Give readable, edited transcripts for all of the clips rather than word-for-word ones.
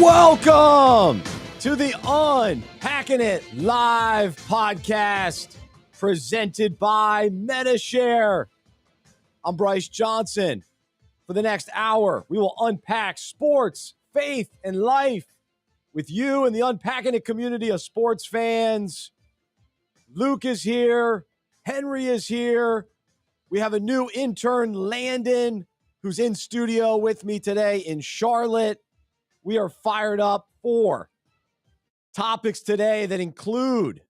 Welcome to the Unpacking It Live podcast presented by Medishare. I'm Bryce Johnson. For the next hour, we will unpack sports, faith, and life with you and the Unpacking It community of sports fans. Luke is here. Henry is here. We have a new intern, Landon, who's in studio with me today in Charlotte. We are fired up for topics today that include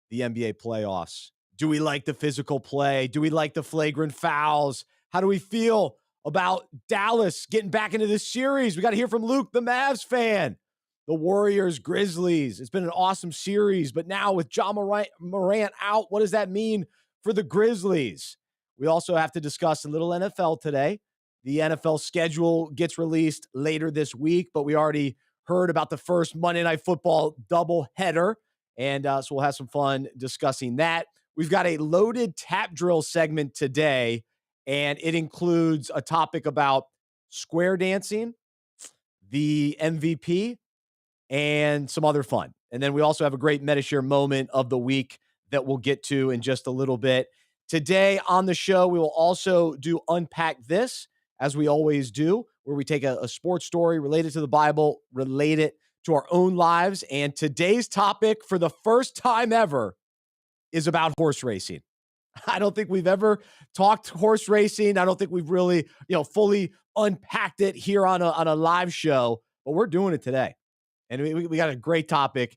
the NBA playoffs. Do we like the physical play? Do we like the flagrant fouls? How do we feel about Dallas getting back into this series? We got to hear from Luke, the Mavs fan. The Warriors, Grizzlies. It's been an awesome series, but now with Ja Morant out, what does that mean for the Grizzlies? We also have to discuss a little NFL today. The NFL schedule gets released later this week, but we already heard about the first Monday Night Football doubleheader, and so we'll have some fun discussing that. We've got a loaded tap drill segment today, and it includes a topic about square dancing, the MVP, and some other fun. And then we also have a great Medishare moment of the week that we'll get to in just a little bit. Today on the show, we will also do Unpack This, as we always do, where we take a sports story related to the Bible, relate it to our own lives. And today's topic, for the first time ever, is about horse racing. I don't think we've ever talked horse racing. I don't think we've really, fully unpacked it here on a live show, but we're doing it today. And we got a great topic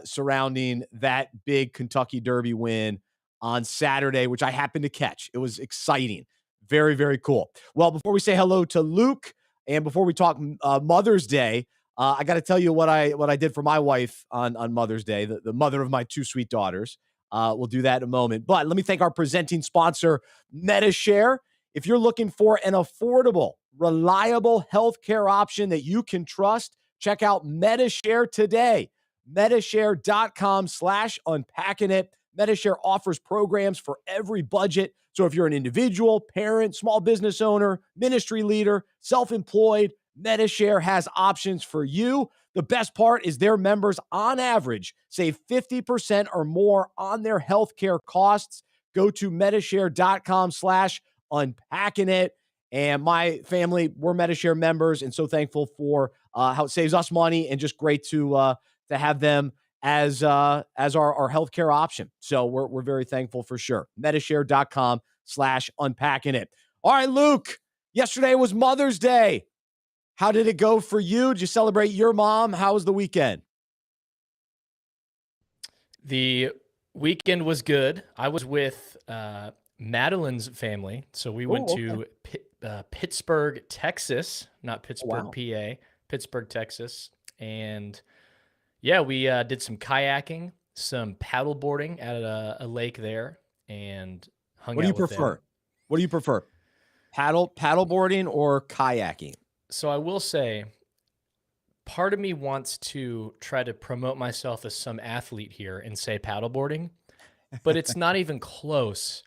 surrounding that big Kentucky Derby win on Saturday, which I happened to catch. It was exciting. Very, very cool. Well, before we say hello to Luke and before we talk Mother's Day, I got to tell you what I did for my wife on Mother's Day, the mother of my two sweet daughters. We'll do that in a moment. But let me thank our presenting sponsor, Medishare. If you're looking for an affordable, reliable healthcare option that you can trust, check out Medishare today. Medishare.com/unpackingit. Medishare offers programs for every budget. So if you're an individual, parent, small business owner, ministry leader, self-employed, Medishare has options for you. The best part is their members, on average, save 50% or more on their healthcare costs. Go to Medishare.com/unpackingit. And my family, we're Medishare members, and so thankful for how it saves us money, and just great to have them as our healthcare option. So we're very thankful for sure. Medishare.com/unpackingit. All right, Luke, yesterday was Mother's Day. How did it go for you? Did you celebrate your mom? How was the weekend? The weekend was good. I was with Madeline's family. So we went to Pittsburgh, Texas, not Pittsburgh, PA, Pittsburgh, Texas. And yeah, we did some kayaking, some paddle boarding at a lake there, and hung out with them. What do you prefer? Paddle boarding or kayaking? So I will say, part of me wants to try to promote myself as some athlete here and say paddleboarding, but it's not even close.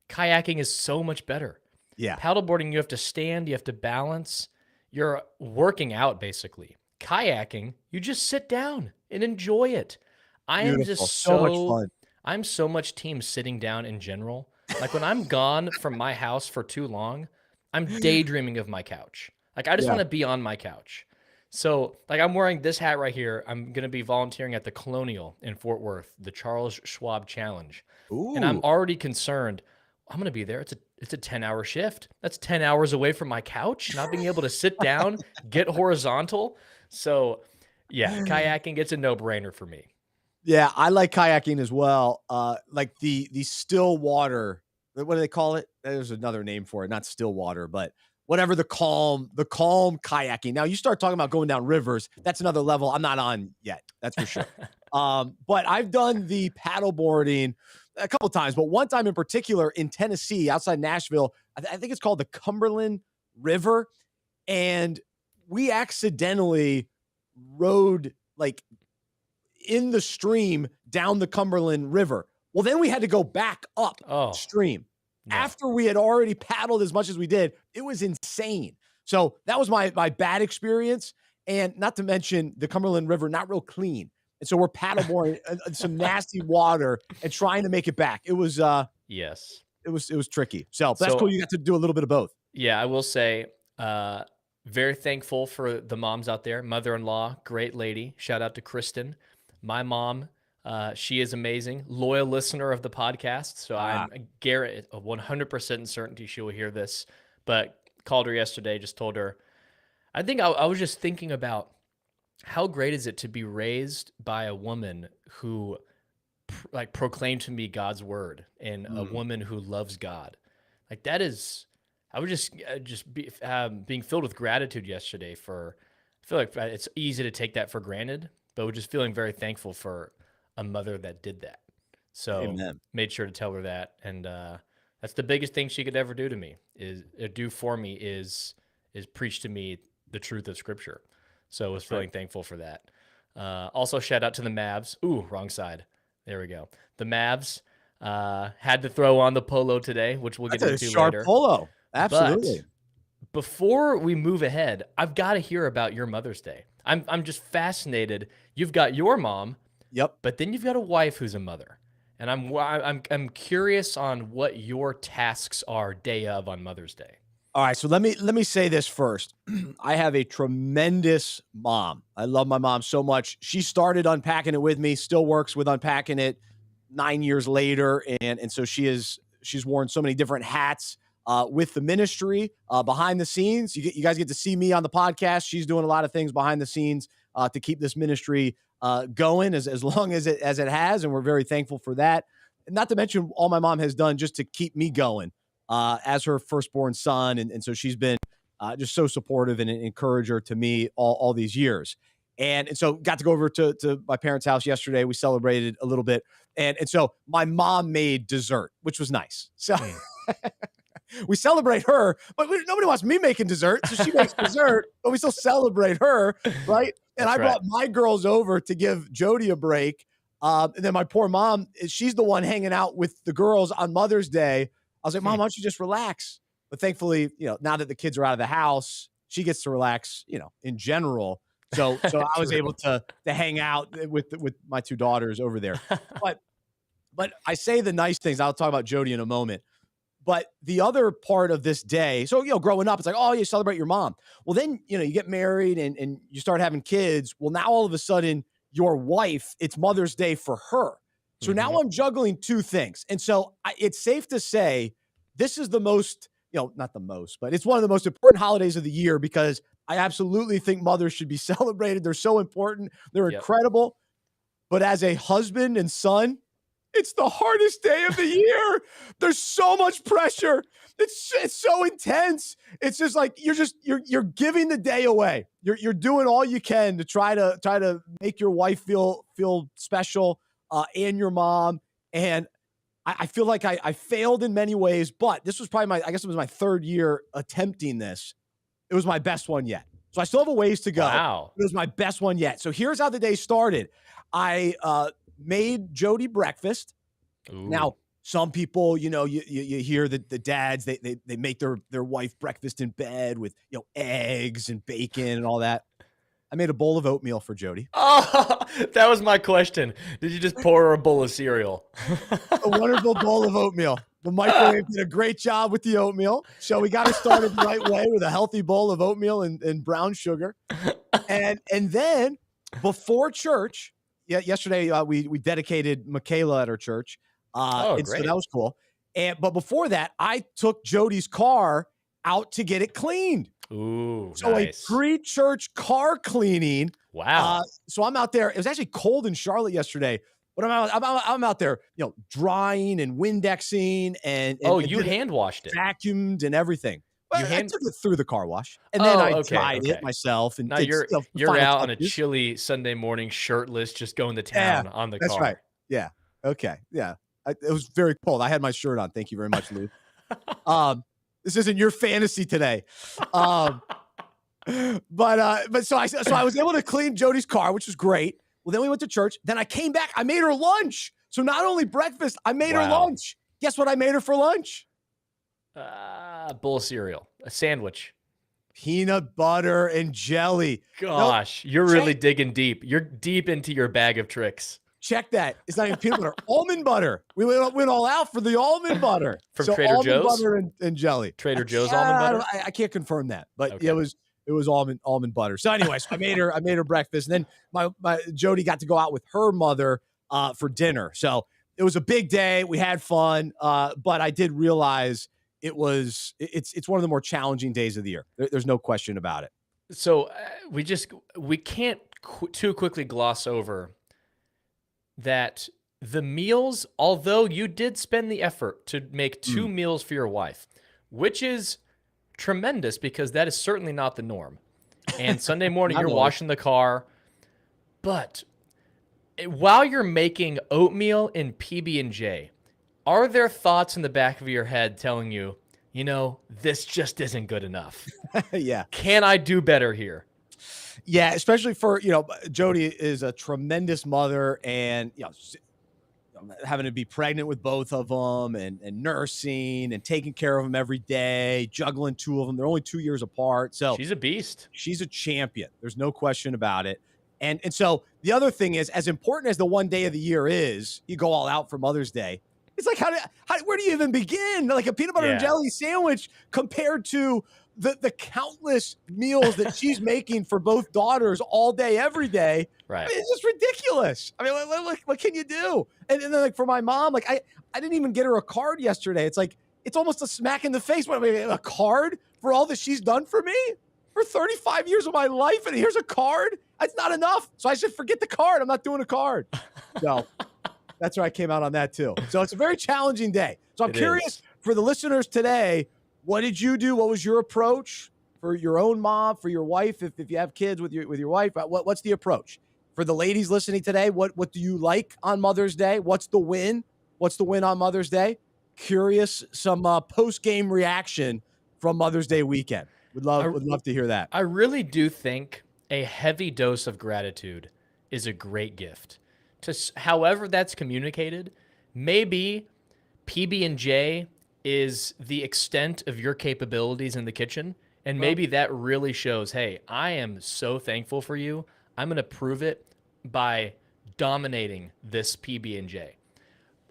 Kayaking is so much better. Yeah. Paddleboarding, you have to stand, you have to balance. You're working out, basically. Kayaking, you just sit down and enjoy it. I am just so much fun. I'm so much team sitting down in general. Like when I'm gone from my house for too long, I'm daydreaming of my couch. Like I just want to be on my couch. So like I'm wearing this hat right here. I'm going to be volunteering at the Colonial in Fort Worth, the Charles Schwab Challenge. Ooh. And I'm already concerned. I'm going to be there. It's a 10-hour shift. That's 10 hours away from my couch, not being able to sit down, get horizontal. So yeah, kayaking gets a no-brainer for me. Yeah, I like kayaking as well. Like the still water, what do they call it? There's another name for it, not still water, but whatever, the calm kayaking. Now you start talking about going down rivers, that's another level I'm not on yet. That's for sure. But I've done the paddle boarding a couple times, but one time in particular in Tennessee, outside Nashville, I think it's called the Cumberland River. And we accidentally rode like in the stream down the Cumberland River. Well, then we had to go back up stream. No. After we had already paddled as much as we did. It was insane. So that was my bad experience. And not to mention the Cumberland River, not real clean. And so we're paddleboarding some nasty water and trying to make it back. It was yes. It was tricky. So that's cool. You got to do a little bit of both. Yeah, I will say, very thankful for the moms out there. Mother-in-law, great lady. Shout out to Kristen. My mom, she is amazing. Loyal listener of the podcast. So I'm Garrett, 100% certainty she will hear this. But called her yesterday, just told her, I think I was just thinking about how great is it to be raised by a woman who proclaimed to me God's word, and a woman who loves God. Like that is, I was just being filled with gratitude yesterday for, I feel like it's easy to take that for granted, but we're just feeling very thankful for a mother that did that. So Amen. Made sure to tell her that. And that's the biggest thing she could ever do to me is preach to me the truth of Scripture. So I was feeling thankful for that. Also, shout out to the Mavs. Ooh, wrong side. There we go. The Mavs had to throw on the polo today, which we'll get into sharp later. Polo. Absolutely. But before we move ahead, I've got to hear about your Mother's Day. I'm just fascinated. You've got your mom. Yep. But then you've got a wife who's a mother. And I'm curious on what your tasks are day of on Mother's Day. All right, so let me say this first. I have a tremendous mom. I love my mom so much. She started Unpacking It with me, still works with Unpacking It 9 years later, and so she's worn so many different hats with the ministry behind the scenes. You guys get to see me on the podcast. She's doing a lot of things behind the scenes to keep this ministry going as long as it has, and we're very thankful for that. Not to mention all my mom has done just to keep me going. As her firstborn son. And so she's been just so supportive and an encourager to me all these years. And so got to go over to my parents' house yesterday. We celebrated a little bit. And so my mom made dessert, which was nice. So we celebrate her, but nobody wants me making dessert. So she makes dessert, but we still celebrate her, right? And I brought my girls over to give Jody a break. And then my poor mom, she's the one hanging out with the girls on Mother's Day. I was like, Mom, why don't you just relax? But thankfully, now that the kids are out of the house, she gets to relax, in general. So I was able to hang out with my two daughters over there. But I say the nice things. I'll talk about Jody in a moment. But the other part of this day, so, growing up, it's like, oh, you celebrate your mom. Well, then, you get married and you start having kids. Well, now all of a sudden, your wife, it's Mother's Day for her. So now I'm juggling two things. And so it's safe to say this is the most, not the most, but it's one of the most important holidays of the year because I absolutely think mothers should be celebrated. They're so important. They're incredible. But as a husband and son, it's the hardest day of the year. There's so much pressure. It's so intense. It's just like you're giving the day away. You're doing all you can to try to make your wife feel special. And your mom. And I feel like I failed in many ways, but this was probably I guess it was my third year attempting this. It was my best one yet. So I still have a ways to go. Wow. It was my best one yet. So here's how the day started. I made Jody breakfast. Ooh. Now, some people, you hear that the dads, they make their wife breakfast in bed with, eggs and bacon and all that. I made a bowl of oatmeal for Jody. Oh, that was my question. Did you just pour her a bowl of cereal? A wonderful bowl of oatmeal. The microwave did a great job with the oatmeal. So we got her started the right way with a healthy bowl of oatmeal and brown sugar. And then before church, yesterday we dedicated Michaela at our church. Great. So that was cool. But before that, I took Jody's car out to get it cleaned. Ooh, so nice. A pre-church car cleaning. Wow. So I'm out there. It was actually cold in Charlotte yesterday, but I'm out there, drying and Windexing and you hand washed it, vacuumed and everything. Well, I took it through the car wash and then I dried it myself. And now you're out on a chilly Sunday morning, shirtless, just going to town on the car. That's right. Yeah. Okay. Yeah. It was very cold. I had my shirt on. Thank you very much, Lou. This isn't your fantasy today. But so I was able to clean Jody's car, which was great. Well, then we went to church. Then I came back. I made her lunch. So not only breakfast, I made her lunch. Guess what I made her for lunch? Bowl of cereal, a sandwich. peanut butter and jelly. Gosh, you're really digging deep. You're deep into your bag of tricks. Check that. It's not even peanut butter. Almond butter. We went all out for the almond butter. From Trader Joe's? Butter and jelly. Trader Joe's almond butter? I can't confirm that, but Okay. it was almond butter. So anyways, I made her breakfast, and then my Jody got to go out with her mother for dinner. So it was a big day. We had fun, but I did realize it's one of the more challenging days of the year. There's no question about it. So we can't too quickly gloss over that the meals, although you did spend the effort to make 2 meals for your wife, which is tremendous because that is certainly not the norm. And Sunday morning, you're washing the car. But while you're making oatmeal in PB&J, are there thoughts in the back of your head telling you, this just isn't good enough? Yeah. Can I do better here? Yeah, especially for, Jody is a tremendous mother, and, having to be pregnant with both of them and nursing and taking care of them every day, juggling 2 of them. They're only 2 years apart. So she's a beast. She's a champion. There's no question about it. And so the other thing is, as important as the one day of the year is, you go all out for Mother's Day. It's like, where do you even begin? Like a peanut butter and jelly sandwich compared to the countless meals that she's making for both daughters all day, every day. Right. I mean, it's just ridiculous. I mean, what can you do? And then like for my mom, like I didn't even get her a card yesterday. It's like, it's almost a smack in the face. What, a card for all that she's done for me for 35 years of my life. And here's a card. That's not enough. So I said, forget the card. I'm not doing a card. So that's where I came out on that too. So it's a very challenging day. So I'm curious for the listeners today, what did you do? What was your approach for your own mom, for your wife? If you have kids with your wife, what's the approach for the ladies listening today? What do you like on Mother's Day? What's the win? What's the win on Mother's Day? Curious, some post-game reaction from Mother's Day weekend. Would love to hear that. I really do think a heavy dose of gratitude is a great gift. However that's communicated, maybe PB&J is the extent of your capabilities in the kitchen. And maybe that really shows, hey, I am so thankful for you. I'm going to prove it by dominating this PB&J.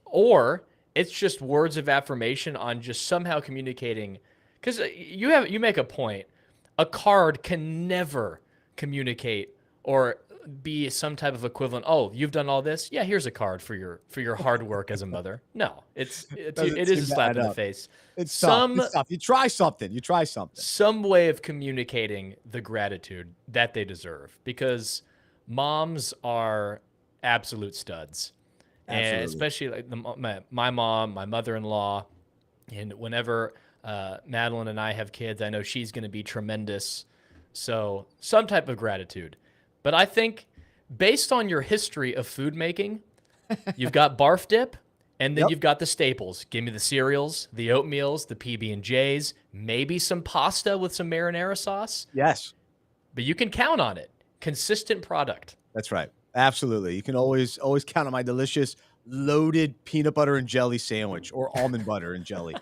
Or it's just words of affirmation on just somehow communicating. Because you make a point. A card can never communicate or be some type of equivalent. Oh, you've done all this? Yeah, here's a card for your hard work as a mother. No, it is a slap in the face. It's tough. You try something. Some way of communicating the gratitude that they deserve, because moms are absolute studs. Absolutely. And especially like my mom, my mother-in-law, and whenever Madeline and I have kids, I know she's going to be tremendous. So some type of gratitude. But I think based on your history of food making, you've got barf dip, and then you've got the staples. Give me the cereals, the oatmeals, the PB&Js, maybe some pasta with some marinara sauce. Yes. But you can count on it. Consistent product. That's right. Absolutely. You can always count on my delicious loaded peanut butter and jelly sandwich, or almond butter and jelly.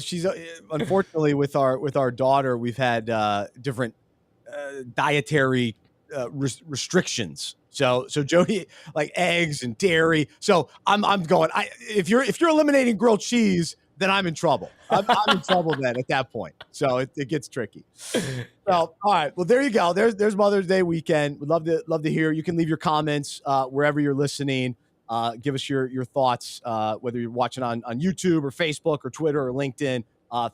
She's unfortunately with our daughter, we've had different dietary restrictions. So Jody like eggs and dairy. So I'm going. If you're eliminating grilled cheese, then I'm in trouble. I'm in trouble then at that point. So it gets tricky. Well, all right. Well, there you go. There's Mother's Day weekend. Would love to hear. You can leave your comments wherever you're listening. Give us your thoughts, whether you're watching on YouTube or Facebook or Twitter or LinkedIn.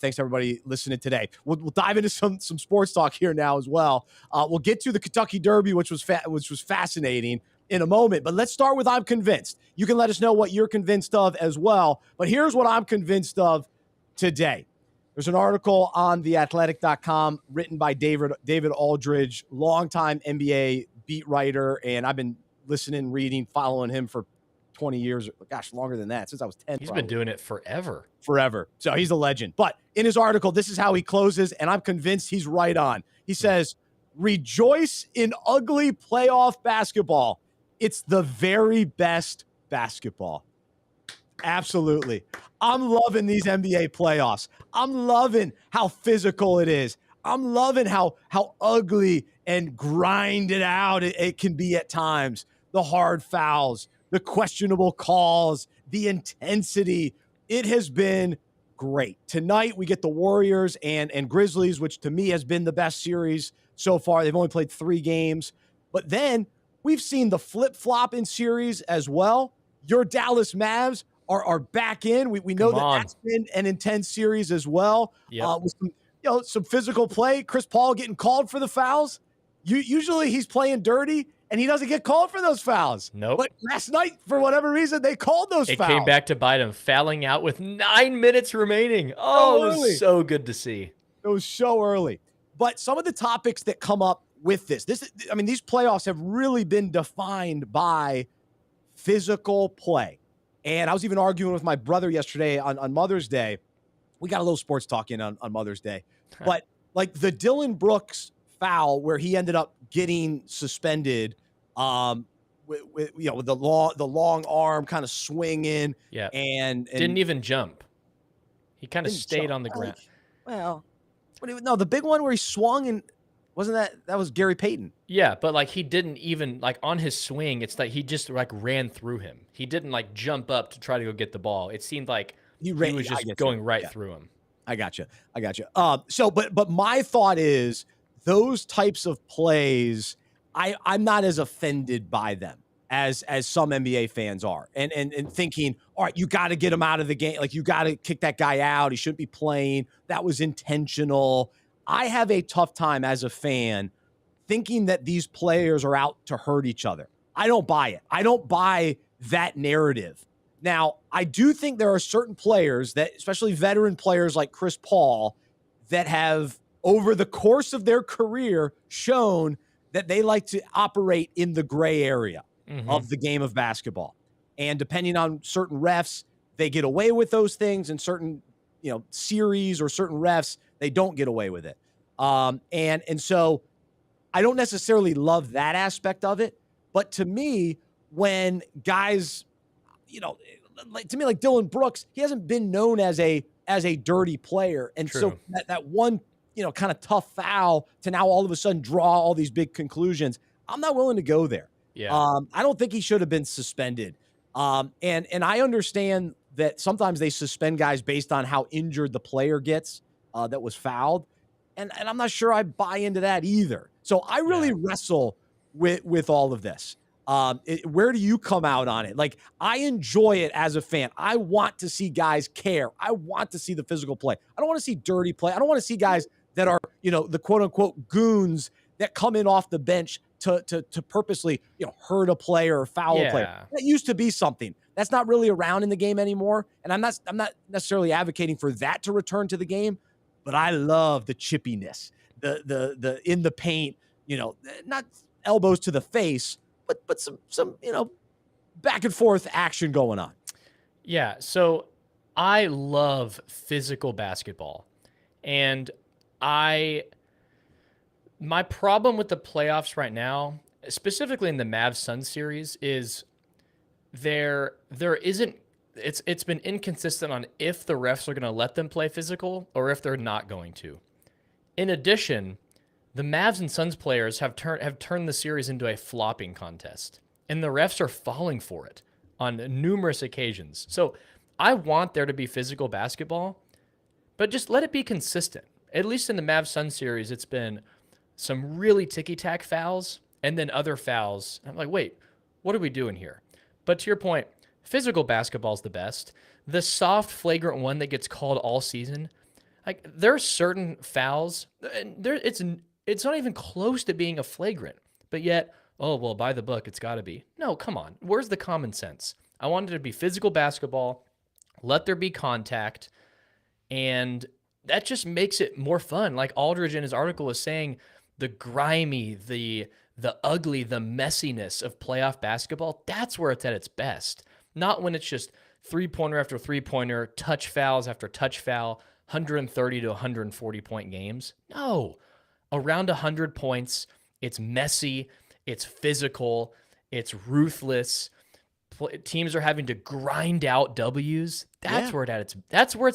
Thanks to everybody listening today. We'll dive into some sports talk here now as well. We'll get to the Kentucky Derby, which was fascinating, in a moment. But let's start with I'm convinced. You can let us know what you're convinced of as well. But here's what I'm convinced of today. There's an article on theathletic.com written by David Aldridge, longtime NBA beat writer, and I've been listening, reading, following him for 20 years, gosh, longer than that, since I was 10. He's been doing it forever. So he's a legend. But in his article, this is how he closes, and I'm convinced he's right on. He says, rejoice in ugly playoff basketball. It's the very best basketball. Absolutely. I'm loving these NBA playoffs. I'm loving how physical it is. I'm loving how ugly and grinded out it can be at times. The hard fouls, the questionable calls, the intensity. It has been great. Tonight we get the Warriors and Grizzlies, which to me has been the best series so far. They've only played 3 games. But then we've seen the flip-flop in series as well. Your Dallas Mavs are back in. We know that's been an intense series as well. Yep. With some physical play. Chris Paul getting called for the fouls. Usually he's playing dirty and he doesn't get called for those fouls. Nope. But last night, for whatever reason, they called those fouls. It came back to bite him, fouling out with 9 minutes remaining. Oh, it was so good to see. It was so early. But some of the topics that come up with these playoffs have really been defined by physical play. And I was even arguing with my brother yesterday on Mother's Day. We got a little sports talk in on Mother's Day. But like the Dylan Brooks foul where he ended up getting suspended with the long arm kind of swinging. Yeah. And didn't even jump. He kind of stayed on the ground. Well, no, the big one where he swung and wasn't that was Gary Payton. Yeah, but like he didn't even like on his swing, it's like he just like ran through him. He didn't like jump up to try to go get the ball. It seemed like he was just going right through him. I got you. But my thought is those types of plays, I'm not as offended by them as some NBA fans are, and thinking, all right, you got to get him out of the game. Like you got to kick that guy out. He shouldn't be playing. That was intentional. I have a tough time as a fan thinking that these players are out to hurt each other. I don't buy it. I don't buy that narrative. Now, I do think there are certain players that, especially veteran players like Chris Paul, that have, over the course of their career, shown that they like to operate in the gray area of the game of basketball. And depending on certain refs, they get away with those things, and certain, series or certain refs, they don't get away with it. And so I don't necessarily love that aspect of it. But to me, when guys, to me, like Dylan Brooks, he hasn't been known as a dirty player. And True. So that one, kind of tough foul to now all of a sudden draw all these big conclusions, I'm not willing to go there. Yeah. I don't think he should have been suspended. And I understand that sometimes they suspend guys based on how injured the player gets that was fouled. And I'm not sure I buy into that either. So I really wrestle with all of this. Where do you come out on it? Like, I enjoy it as a fan. I want to see guys care. I want to see the physical play. I don't want to see dirty play. I don't want to see guys that are, the quote unquote goons that come in off the bench to purposely, hurt a player or foul a player. That used to be something that's not really around in the game anymore. And I'm not necessarily advocating for that to return to the game, but I love the chippiness, the in the paint, not elbows to the face, but some back and forth action going on. Yeah, so I love physical basketball. And my problem with the playoffs right now, specifically in the Mavs-Suns series, is there isn't it's been inconsistent on if the refs are going to let them play physical or if they're not going to. In addition, the Mavs and Suns players have turned the series into a flopping contest, and the refs are falling for it on numerous occasions. So I want there to be physical basketball, but just let it be consistent. At least in the Mavs-Suns series, it's been some really ticky-tack fouls and then other fouls. I'm like, wait, what are we doing here? But to your point, physical basketball is the best. The soft, flagrant one that gets called all season, like there are certain fouls, and it's not even close to being a flagrant, but yet, oh, well, by the book, it's got to be. No, come on. Where's the common sense? I wanted it to be physical basketball, let there be contact, and that just makes it more fun. Like Aldridge in his article is saying, the grimy, the ugly, the messiness of playoff basketball, that's where it's at its best. Not when it's just three-pointer after three-pointer, touch fouls after touch foul, 130 to 140 point games. No. Around 100 points, it's messy, it's physical, it's ruthless. Teams are having to grind out W's. That's where it's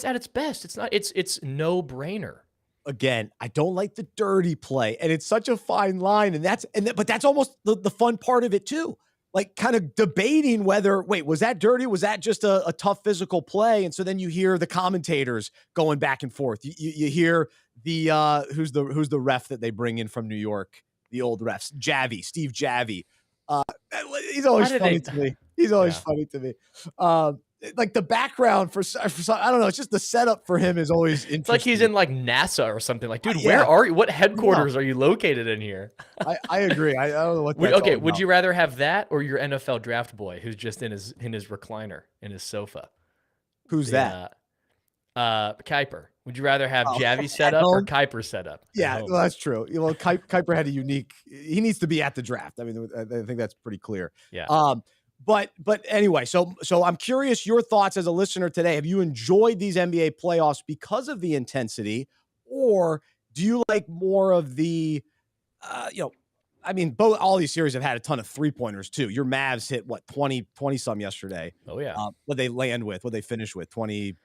at its best. It's no brainer. again, I don't like the dirty play, and it's such a fine line, but that's almost the fun part of it too. Like kind of debating whether, wait, was that dirty? Was that just a tough physical play? And so then you hear the commentators going back and forth. You hear the who's the ref that they bring in from New York, the old refs, Steve Javy. He's always funny to me. He's always funny to me. Like the background for some, I don't know. It's just the setup for him is always interesting. It's like he's in like NASA or something. Like, dude, where are you? What headquarters are you located in here? I agree. I don't know what. Okay, would you rather have that or your NFL draft boy who's just in his recliner in his sofa? Who's that? Kuiper. Would you rather have Javy set up or Kuiper set up? Yeah, well, that's true. Well, Kuiper had a unique. He needs to be at the draft. I mean, I think that's pretty clear. Yeah. But anyway, so I'm curious your thoughts as a listener today. Have you enjoyed these NBA playoffs because of the intensity, or do you like more of the, I mean, all these series have had a ton of 3-pointers too. Your Mavs hit what 20 some yesterday. Oh yeah. What they land with? What they finish with? 20.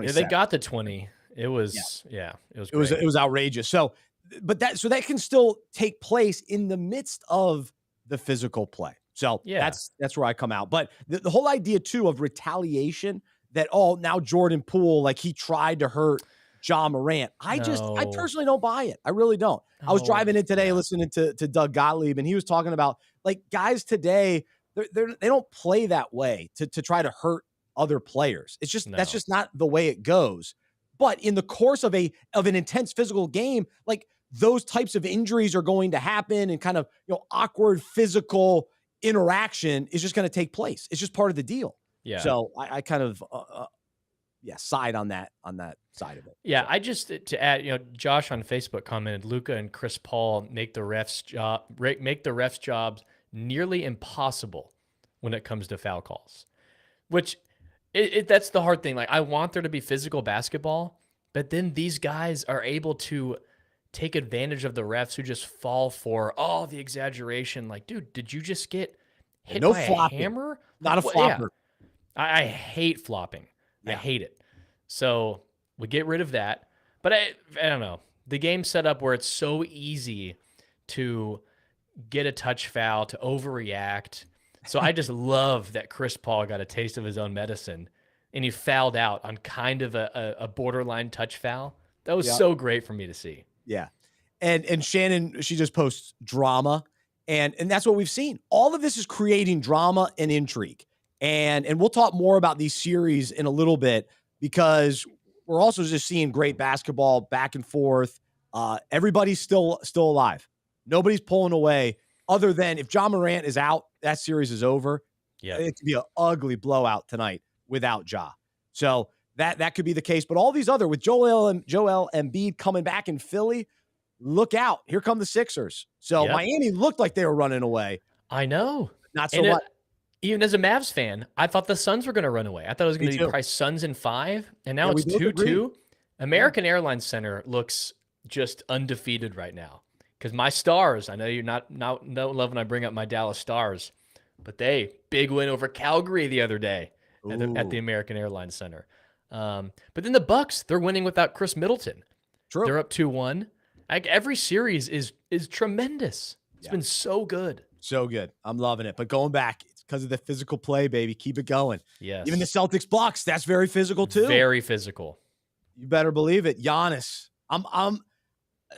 Yeah, they got the 20. It was it was outrageous. So, that can still take place in the midst of the physical play. So that's where I come out. But the whole idea too of retaliation that now Jordan Poole, like he tried to hurt Ja Morant. I personally don't buy it. I really don't. I was driving in today listening to Doug Gottlieb, and he was talking about like guys today, they don't play that way to try to hurt other players. It's just that's just not the way it goes. But in the course of an intense physical game, like those types of injuries are going to happen, and kind of awkward physical interaction is just going to take place. It's just part of the deal. Yeah. So I kind of side on that side of it. Yeah, so. I just to add, Josh on Facebook commented, Luka and Chris Paul make the refs' jobs nearly impossible when it comes to foul calls. Which that's the hard thing. Like I want there to be physical basketball, but then these guys are able to take advantage of the refs who just fall for the exaggeration. Like, dude, did you just get hit by flopping. A hammer? Not a flopper. Yeah. I hate flopping. Yeah. I hate it. So we get rid of that. But I don't know. The game's set up where it's so easy to get a touch foul, to overreact. So I just love that Chris Paul got a taste of his own medicine and he fouled out on kind of a borderline touch foul. That was so great for me to see. Yeah. And Shannon, she just posts drama. And that's what we've seen. All of this is creating drama and intrigue. And we'll talk more about these series in a little bit because we're also just seeing great basketball back and forth. Everybody's still alive. Nobody's pulling away other than if Ja Morant is out, that series is over. Yeah. It could be an ugly blowout tonight without Ja. So that could be the case. But all these other with Joel Embiid coming back in Philly, look out. Here come the Sixers. So Miami looked like they were running away. I know. Not so much. Even as a Mavs fan, I thought the Suns were going to run away. I thought it was going to be probably Suns in 5, and now it's 2-2. American Airlines Center looks just undefeated right now. Because my Stars, I know you're not love when I bring up my Dallas Stars, but big win over Calgary the other day at the American Airlines Center. But then the Bucks, they're winning without Chris Middleton. True. They're up 2-1. Every series is tremendous. It's been so good. So good. I'm loving it. But going back, it's because of the physical play, baby. Keep it going. Yes. Even the Celtics Bucks, that's very physical too. Very physical. You better believe it. Giannis.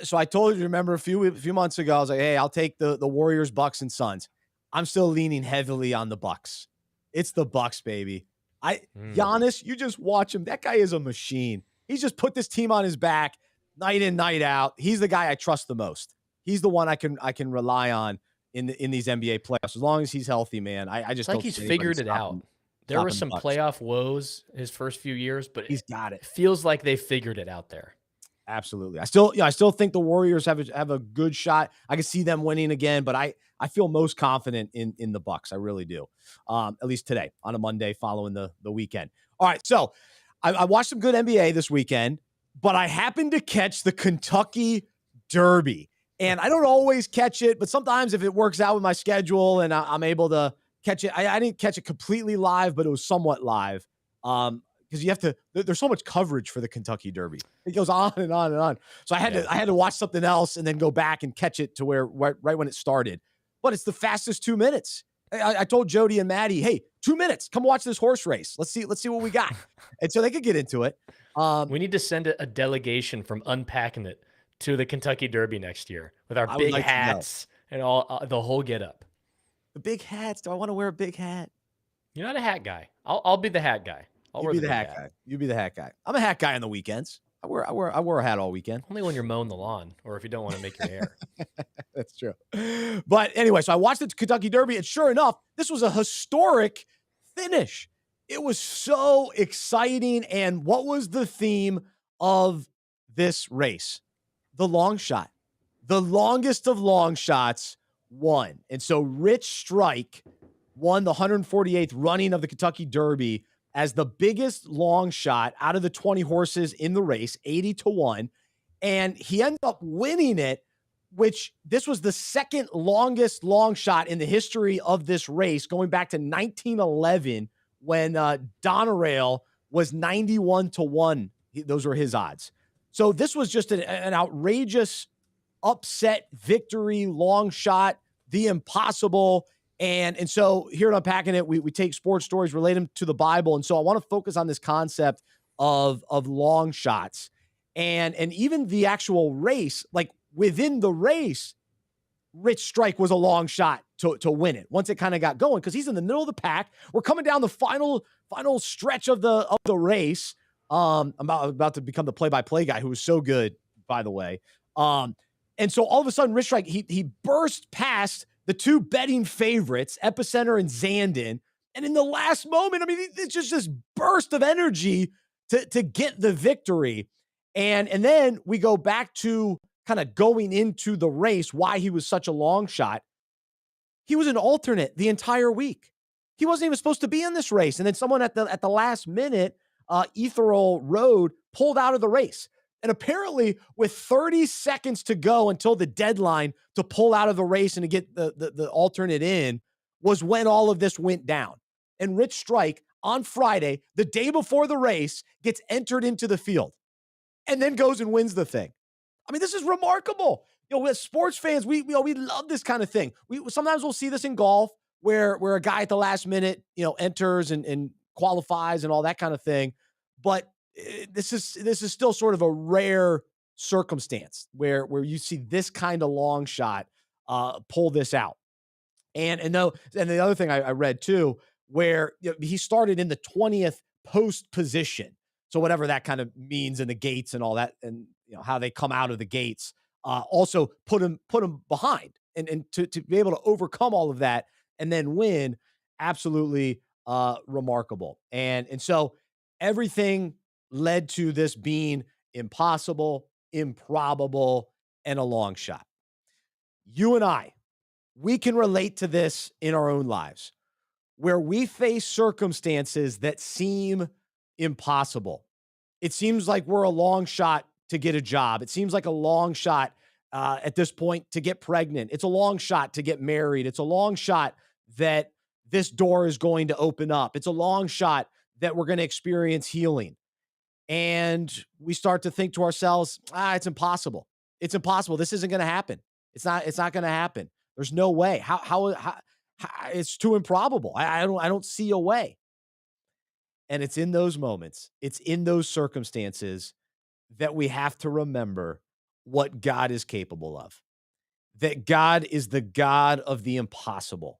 So I told you, remember a few months ago, I was like, hey, I'll take the Warriors, Bucks, and Suns. I'm still leaning heavily on the Bucks. It's the Bucks, baby. Giannis, you just watch him. That guy is a machine. He's just put this team on his back night in, night out. He's the guy I trust the most. He's the one I can rely on in these NBA playoffs. As long as he's healthy, man. I just like he's figured it out. There were some playoff woes his first few years, but he's got it. Feels like they figured it out there. Absolutely. I still think the Warriors have a good shot. I can see them winning again, but I feel most confident in the Bucks. I really do. At least today on a Monday following the weekend. All right. So I watched some good NBA this weekend, but I happened to catch the Kentucky Derby. And I don't always catch it, but sometimes if it works out with my schedule and I'm able to catch it, I didn't catch it completely live, but it was somewhat live. because you have to, there's so much coverage for the Kentucky Derby. It goes on and on and on. So I had to watch something else and then go back and catch it to where right when it started. But it's the fastest 2 minutes. I told Jody and Maddie, hey, 2 minutes, come watch this horse race. Let's see what we got. And so they could get into it. We need to send a delegation from Unpacking It to the Kentucky Derby next year with our big hats and all the whole get up. The big hats. Do I want to wear a big hat? You're not a hat guy. I'll be the hat guy. You be the hat guy. You be the hat guy. I'm a hat guy on the weekends. I wear a hat all weekend. Only when you're mowing the lawn or if you don't want to make your hair. That's true. But anyway, so I watched the Kentucky Derby, and sure enough, this was a historic finish. It was so exciting. And what was the theme of this race? The long shot. The longest of long shots won. And so Rich Strike won the 148th running of the Kentucky Derby as the biggest long shot out of the 20 horses in the race, 80-1. And he ended up winning it, which this was the second longest long shot in the history of this race, going back to 1911 when Donerail was 91-1. Those were his odds. So this was just an outrageous upset victory, long shot, the impossible. And so here at Unpacking It, we take sports stories, relate them to the Bible. And so I want to focus on this concept of long shots. And even the actual race, like within the race, Rich Strike was a long shot to win it once it kind of got going, because he's in the middle of the pack. We're coming down the final stretch of the race. I'm about to become the play-by-play guy, who was so good, by the way. And so all of a sudden, Rich Strike, he burst past the two betting favorites, Epicenter and Zandon. And in the last moment, I mean, it's just this burst of energy to get the victory. And then we go back to kind of going into the race, why he was such a long shot. He was an alternate the entire week. He wasn't even supposed to be in this race. And then someone at the last minute, Ethereal Road, pulled out of the race. And apparently with 30 seconds to go until the deadline to pull out of the race and to get the alternate in was when all of this went down. And Rich Strike on Friday, the day before the race, gets entered into the field and then goes and wins the thing. I mean, this is remarkable. As sports fans, we love this kind of thing. Sometimes we'll see this in golf where a guy at the last minute, enters and qualifies and all that kind of thing. But this is still sort of a rare circumstance where you see this kind of long shot pull this out. And the other thing I read too, where he started in the 20th post position. So whatever that kind of means in the gates and all that, and how they come out of the gates, also put him behind and to be able to overcome all of that and then win, absolutely remarkable. And so everything led to this being impossible, improbable, and a long shot. You and I, we can relate to this in our own lives, where we face circumstances that seem impossible. It seems like we're a long shot to get a job. It seems like a long shot at this point to get pregnant. It's a long shot to get married. It's a long shot that this door is going to open up. It's a long shot that we're going to experience healing. And we start to think to ourselves, it's impossible. It's impossible. This isn't going to happen. It's not going to happen. There's no way. How it's too improbable. I don't see a way. And it's in those moments, it's in those circumstances that we have to remember what God is capable of. That God is the God of the impossible.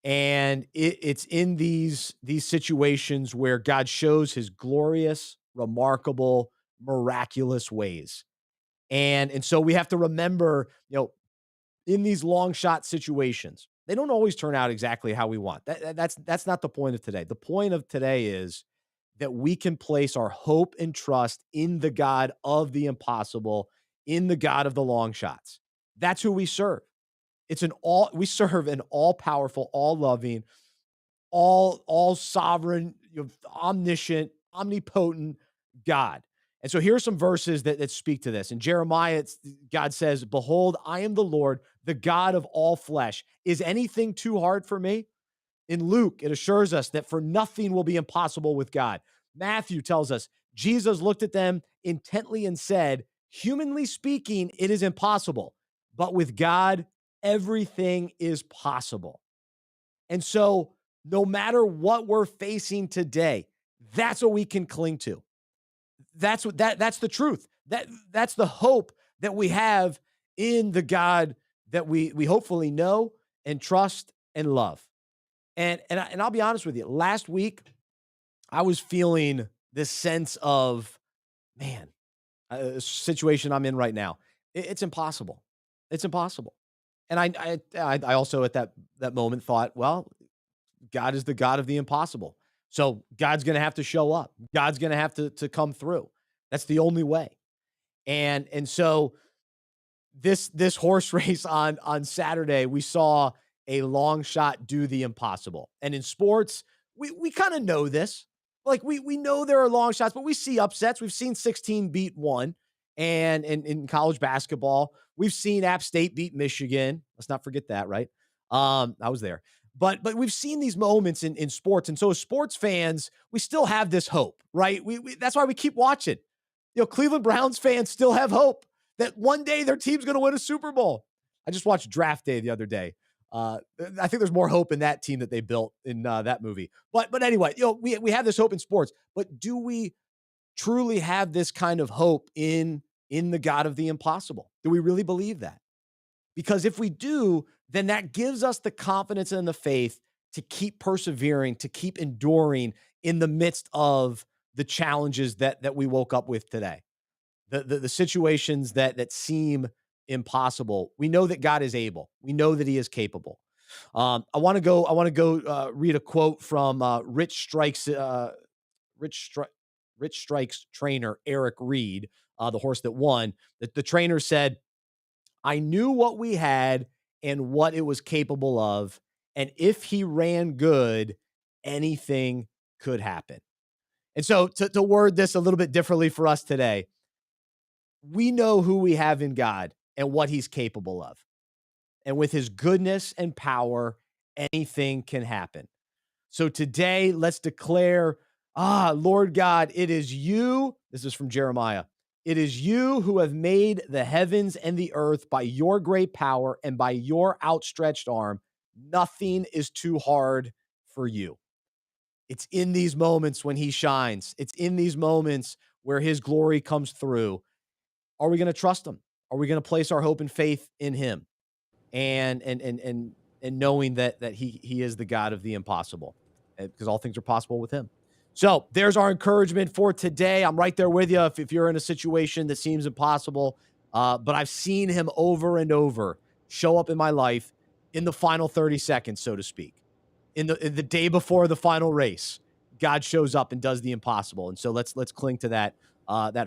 And it's in these situations where God shows his glorious, remarkable, miraculous ways. And so we have to remember, in these long shot situations, they don't always turn out exactly how we want. That's not the point of today. The point of today is that we can place our hope and trust in the God of the impossible, in the God of the long shots. That's who we serve. We serve an all-powerful, all-loving, all sovereign, omniscient, omnipotent God. And so here are some verses that speak to this. In Jeremiah, God says, "Behold, I am the Lord, the God of all flesh. Is anything too hard for me?" In Luke, it assures us that for nothing will be impossible with God. Matthew tells us, Jesus looked at them intently and said, humanly speaking, it is impossible, but with God, everything is possible. And so no matter what we're facing today, that's what we can cling to. That's the truth. That's the hope that we have in the God that we hopefully know and trust and love. And I'll be honest with you, last week I was feeling this sense of, man, a situation I'm in right now. It's impossible. It's impossible. And I also at that moment thought, well, God is the God of the impossible. So God's going to have to show up. God's going to have to come through. That's the only way. And so this horse race on Saturday, we saw a long shot do the impossible. And in sports, we kind of know this. Like we know there are long shots, but we see upsets. We've seen 16 beat 1. And in college basketball, we've seen App State beat Michigan. Let's not forget that, right? I was there. But we've seen these moments in sports. And so as sports fans, we still have this hope, right? That's why we keep watching. Cleveland Browns fans still have hope that one day their team's going to win a Super Bowl. I just watched Draft Day the other day. I think there's more hope in that team that they built in that movie. But anyway, we have this hope in sports. But do we truly have this kind of hope in the God of the impossible? Do we really believe that? Because if we do, then that gives us the confidence and the faith to keep persevering, to keep enduring in the midst of the challenges that we woke up with today. The situations that seem impossible. We know that God is able. We know that he is capable. I want to go read a quote from Rich Strike's trainer, Eric Reed, the horse that won. The trainer said, I knew what we had and what it was capable of. And if he ran good, anything could happen. And so to word this a little bit differently for us today, we know who we have in God and what he's capable of. And with his goodness and power, anything can happen. So today, let's declare, Lord God, it is you. This is from Jeremiah. It is you who have made the heavens and the earth by your great power and by your outstretched arm. Nothing is too hard for you. It's in these moments when he shines. It's in these moments where his glory comes through. Are we going to trust him? Are we going to place our hope and faith in him? And knowing that he is the God of the impossible, because all things are possible with him. So there's our encouragement for today. I'm right there with you if you're in a situation that seems impossible, but I've seen him over and over show up in my life in the final 30 seconds, so to speak. In the day before the final race, God shows up and does the impossible. And so let's cling to that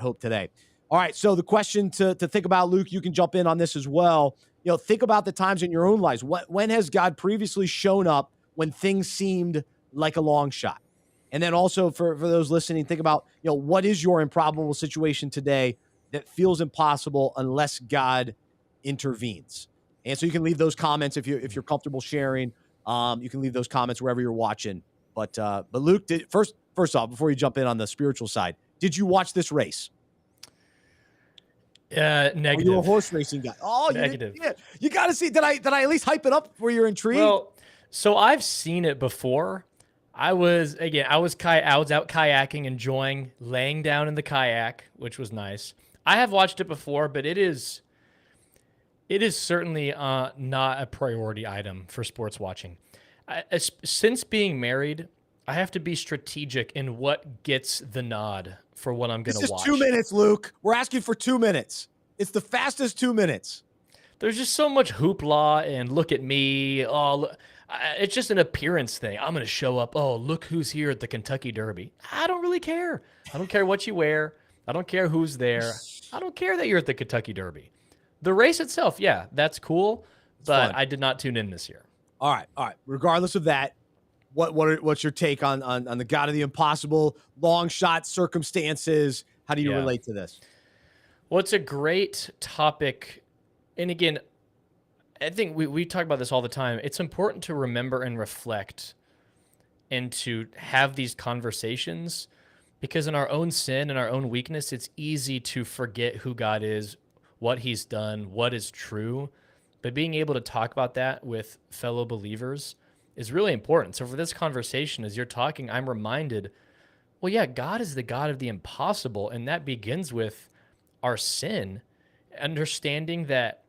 hope today. All right, so the question to think about, Luke, you can jump in on this as well. Think about the times in your own lives. When has God previously shown up when things seemed like a long shot? And then also for those listening, think about, what is your improbable situation today that feels impossible unless God intervenes? And so you can leave those comments if you're comfortable sharing. You can leave those comments wherever you're watching. But Luke, first off, before you jump in on the spiritual side, did you watch this race? Negative. Are you a horse racing guy? Oh, negative. You got to see. Did I at least hype it up where you're intrigued? Well, so I've seen it before. I was out kayaking, enjoying laying down in the kayak, which was nice. I have watched it before, but it is certainly not a priority item for sports watching. Since being married, I have to be strategic in what gets the nod for what I'm going to watch. This is 2 minutes, Luke. We're asking for 2 minutes. It's the fastest 2 minutes. There's just so much hoopla and look at me. Oh, it's just an appearance thing. I'm going to show up. Oh, look who's here at the Kentucky Derby. I don't really care. I don't care what you wear. I don't care who's there. I don't care that you're at the Kentucky Derby. The race itself, yeah, that's cool, but I did not tune in this year. All right. Regardless of that, what's your take on the God of the impossible, long shot circumstances? How do you relate to this? Well, it's a great topic. And again, I think we talk about this all the time. It's important to remember and reflect and to have these conversations Because in our own sin and our own weakness, it's easy to forget who God is, what he's done, what is true. But being able to talk about that with fellow believers is really important. So for this conversation, as you're talking, I'm reminded, well, yeah, God is the God of the impossible. And that begins with our sin, understanding that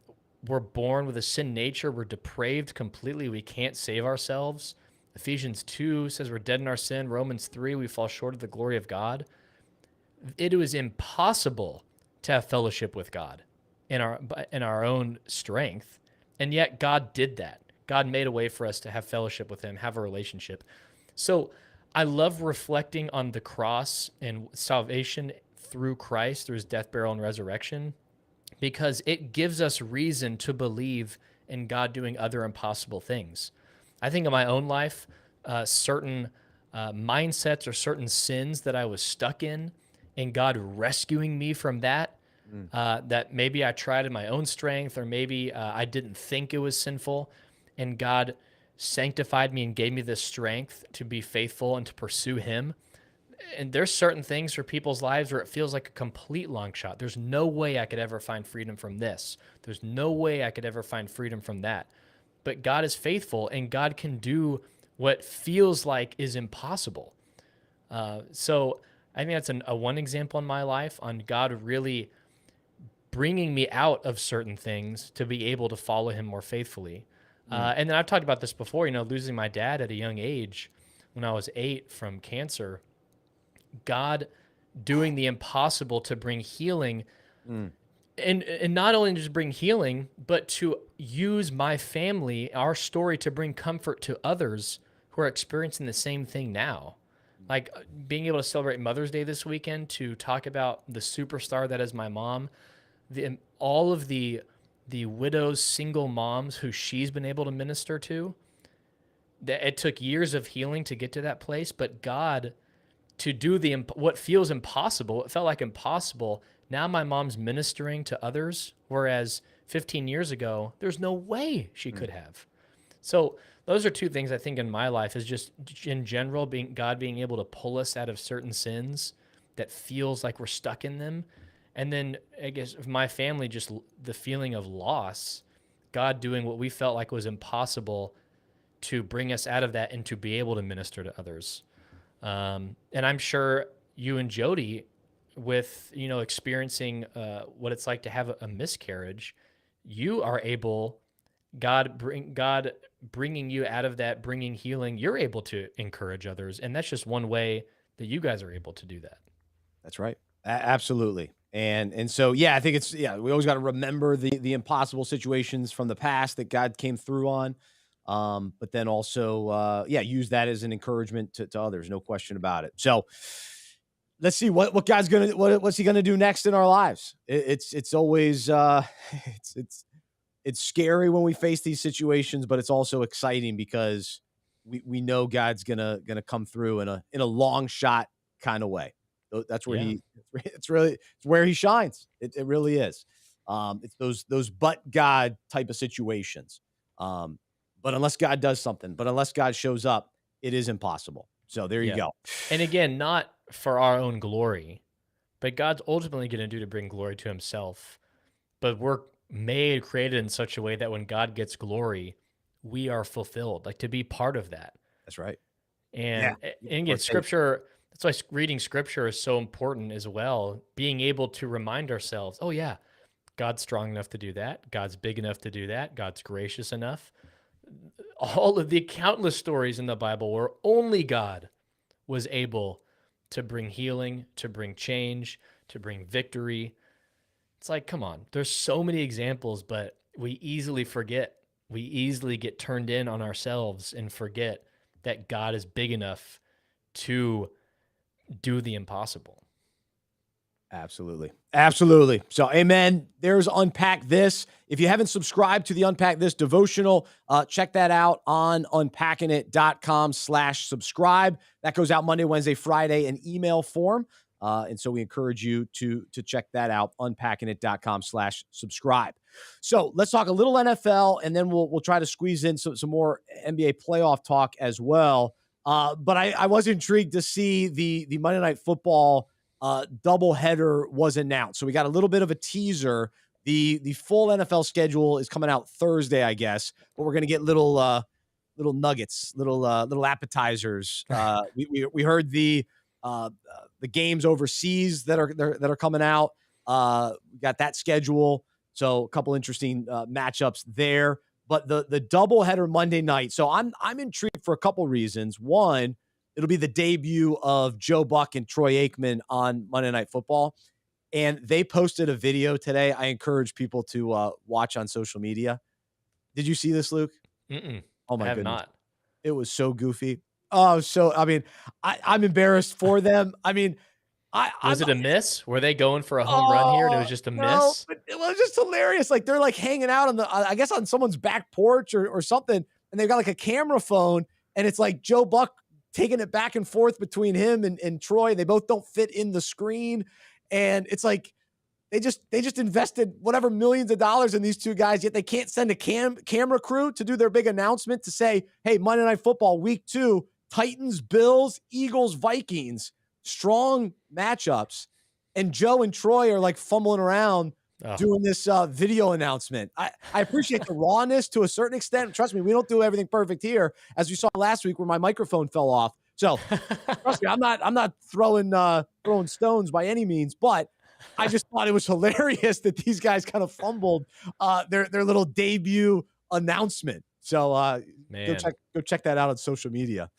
we're born with a sin nature. We're depraved completely. We can't save ourselves. Ephesians 2 says we're dead in our sin. Romans 3, we fall short of the glory of God. It was impossible to have fellowship with God in our own strength. And yet God did that. God made a way for us to have fellowship with him, have a relationship. So I love reflecting on the cross and salvation through Christ, through his death, burial, and resurrection, because it gives us reason to believe in God doing other impossible things. I think in my own life, certain mindsets or certain sins that I was stuck in, and God rescuing me from that, that maybe I tried in my own strength, or maybe I didn't think it was sinful, and God sanctified me and gave me the strength to be faithful and to pursue him. And there's certain things for people's lives where it feels like a complete long shot. There's no way I could ever find freedom from this. There's no way I could ever find freedom from that. But God is faithful, and God can do what feels like is impossible. So I think that's a one example in my life on God really bringing me out of certain things to be able to follow him more faithfully. And then I've talked about this before, losing my dad at a young age when I was 8 from cancer. God doing the impossible to bring healing, and not only just bring healing, but to use my family, our story, to bring comfort to others who are experiencing the same thing now. Like being able to celebrate Mother's Day this weekend, to talk about the superstar that is my mom, all of the widows, single moms who she's been able to minister to. That it took years of healing to get to that place, but God, to do what feels impossible, it felt like impossible. Now my mom's ministering to others, whereas 15 years ago, there's no way she could have. So those are two things I think in my life, is just in general, God being able to pull us out of certain sins that feels like we're stuck in them. And then I guess my family, just the feeling of loss, God doing what we felt like was impossible to bring us out of that and to be able to minister to others. And I'm sure you and Jody, with experiencing what it's like to have a miscarriage, you are able, God bringing you out of that, bringing healing, you're able to encourage others, and that's just one way that you guys are able to do that. That's right. Absolutely. And so, yeah, I think we always got to remember the impossible situations from the past that God came through on. But then also, use that as an encouragement to others. No question about it. So let's see what God's what's he gonna do next in our lives. It's always it's scary when we face these situations, but it's also exciting because we know God's gonna come through in a long shot kind of way. That's where it's where he shines. It really is. It's those but God type of situations. But unless God does something, but unless God shows up, it is impossible. So there you go. And again, not for our own glory, but God's ultimately going to do to bring glory to himself. But we're created in such a way that when God gets glory, we are fulfilled, like to be part of that. That's right. And again, scripture, that's why reading scripture is so important as well. Being able to remind ourselves, oh yeah, God's strong enough to do that. God's big enough to do that. God's gracious enough. All of the countless stories in the Bible where only God was able to bring healing, to bring change, to bring victory. It's like, come on, there's so many examples, but we easily forget. We easily get turned in on ourselves and forget that God is big enough to do the impossible. Absolutely. Absolutely. So, amen. There's Unpack This. If you haven't subscribed to the Unpack This devotional, check that out on unpackingit.com/subscribe. That goes out Monday, Wednesday, Friday in email form. And so we encourage you to check that out, unpackingit.com/subscribe. So let's talk a little NFL, and then we'll try to squeeze in some more NBA playoff talk as well. But I was intrigued to see the Monday Night Football doubleheader was announced. So we got a little bit of a teaser. The full NFL schedule is coming out Thursday, I guess, but we're gonna get little nuggets, little appetizers. We heard the games overseas that are coming out. We got that schedule, so a couple interesting matchups there. But the doubleheader Monday night. So I'm intrigued for a couple reasons. One, it'll be the debut of Joe Buck and Troy Aikman on Monday Night Football, and they posted a video today. I encourage people to watch on social media. Did you see this, Luke? Mm-mm. Oh my I have goodness. not. It was so goofy. Oh, so I mean, I'm embarrassed for them. I mean, Was it a miss? Were they going for a home run here and it was just a miss? but it was just hilarious. Like they're like hanging out on I guess on someone's back porch or something, and they've got like a camera phone, and it's like Joe Buck taking it back and forth between him and Troy. They both don't fit in the screen, and it's like they just invested whatever millions of dollars in these two guys, yet they can't send a camera crew to do their big announcement to say, hey, Monday Night Football week 2, Titans, Bills, Eagles, Vikings, strong matchups. And Joe and Troy are like fumbling around doing this video announcement. I appreciate the rawness to a certain extent. Trust me, we don't do everything perfect here, as we saw last week where my microphone fell off. So trust me, I'm not throwing stones by any means, but I just thought it was hilarious that these guys kind of fumbled their little debut announcement. So go check that out on social media.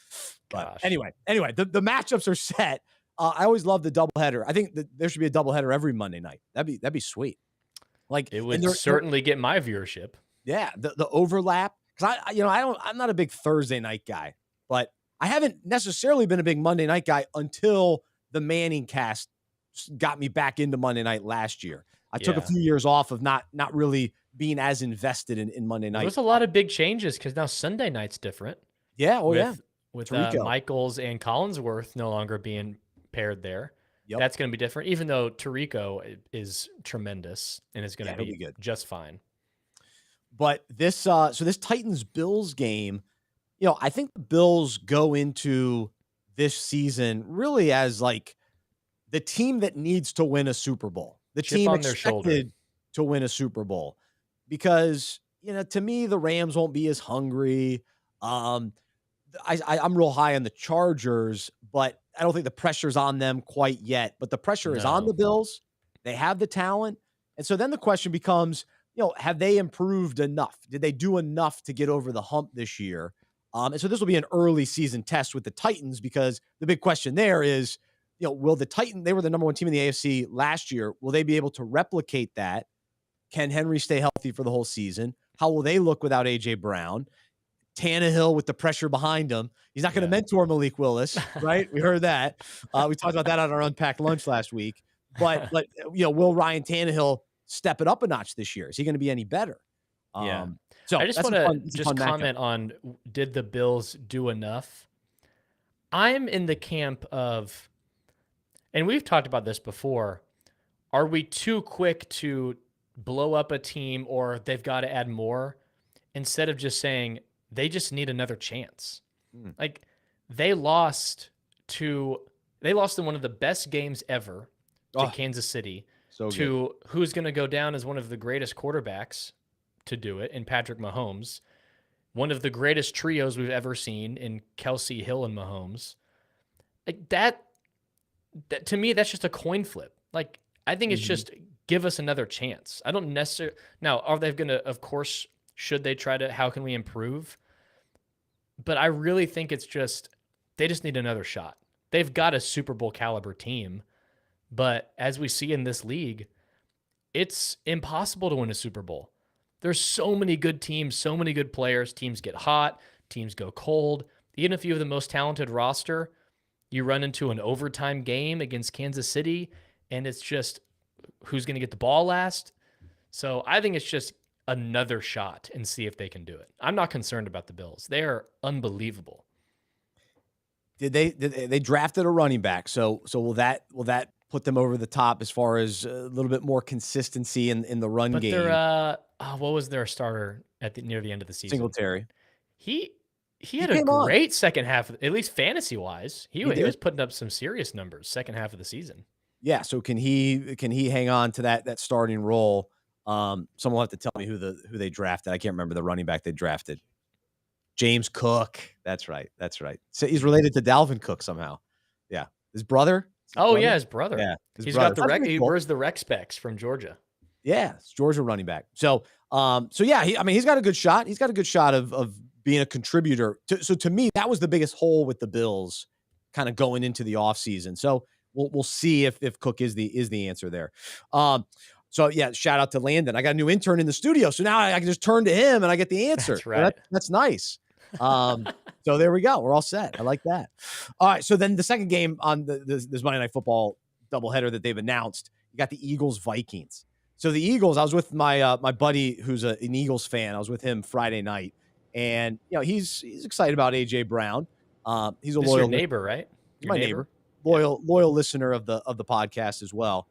But anyway, the matchups are set. I always love the doubleheader. I think that there should be a doubleheader every Monday night. That'd be sweet. Like it would certainly get my viewership. Yeah, the overlap, because I'm not a big Thursday night guy, but I haven't necessarily been a big Monday night guy until the Manning cast got me back into Monday night last year. I took a few years off of not really being as invested in Monday night. There's a lot of big changes because now Sunday night's different. Yeah, with Michaels and Collinsworth no longer being paired there. Yep. That's going to be different, even though Tirico is tremendous and is going to be good, just fine. But this Titans Bills game, I think the Bills go into this season really as like the team that needs to win a Super Bowl, the team expected to win a Super Bowl, because to me the Rams won't be as hungry. I'm real high on the Chargers, but I don't think the pressure's on them quite yet. But the pressure is on the Bills. They have the talent, and so then the question becomes, have they improved enough? Did they do enough to get over the hump this year? And so this will be an early season test with the Titans, because the big question there is, will the Titans, they were the number 1 team in the AFC last year, will they be able to replicate that? Can Henry stay healthy for the whole season? How will they look without A.J. Brown? Tannehill with the pressure behind him. He's not going to mentor Malik Willis, right? We heard that. We talked about that on our Unpacked lunch last week. But will Ryan Tannehill step it up a notch this year? Is he going to be any better? So I just want to comment on, did the Bills do enough? I'm in the camp of, and we've talked about this before, are we too quick to blow up a team, or they've got to add more, instead of just saying they just need another chance? Like they lost in one of the best games ever to Kansas City, to who's going to go down as one of the greatest quarterbacks to do it in Patrick Mahomes, one of the greatest trios we've ever seen in Kelsey, Hill, and Mahomes. Like that to me, that's just a coin flip. Like, I think it's just give us another chance. I don't necessarily, now, are they going to, of course, should they try to, how can we improve? But I really think it's just, they just need another shot. They've got a Super Bowl caliber team, but as we see in this league, it's impossible to win a Super Bowl. There's so many good teams, so many good players. Teams get hot, teams go cold. Even if you have the most talented roster, you run into an overtime game against Kansas City, and it's just who's going to get the ball last. So I think it's just another shot and see if they can do it. I'm not concerned about the Bills. They are unbelievable. They drafted a running back, so will that put them over the top as far as a little bit more consistency in the run game? But what was their starter near the end of the season? Singletary. he had a great second half, at least fantasy wise. He was putting up some serious numbers second half of the season. Yeah. So can he hang on to that starting role? Someone will have to tell me who they drafted. I can't remember the running back they drafted. James Cook. That's right. So he's related to Dalvin Cook somehow. Yeah. His brother. Yeah, his brother. Yeah. He's got he wears the rec specs from Georgia. Yeah, it's Georgia running back. So yeah, he's got a good shot. He's got a good shot of being a contributor. So to me, that was the biggest hole with the Bills kind of going into the offseason. So we'll see if Cook is the answer there. So yeah, shout out to Landon. I got a new intern in the studio, so now I can just turn to him and I get the answer. That's right. That's nice. So there we go. We're all set. I like that. All right. So then the second game on this Monday Night Football doubleheader that they've announced, you got the Eagles Vikings. So the Eagles, I was with my my buddy who's an Eagles fan. I was with him Friday night, and he's excited about AJ Brown. He's a loyal your neighbor, right? My neighbor, loyal listener of the podcast as well.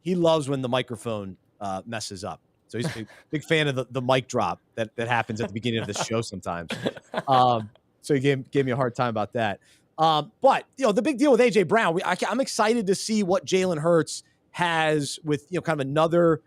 He loves when the microphone messes up. So he's a big fan of the mic drop that happens at the beginning of the show sometimes. So he gave me a hard time about that. But the big deal with AJ Brown, I'm excited to see what Jalen Hurts has with kind of another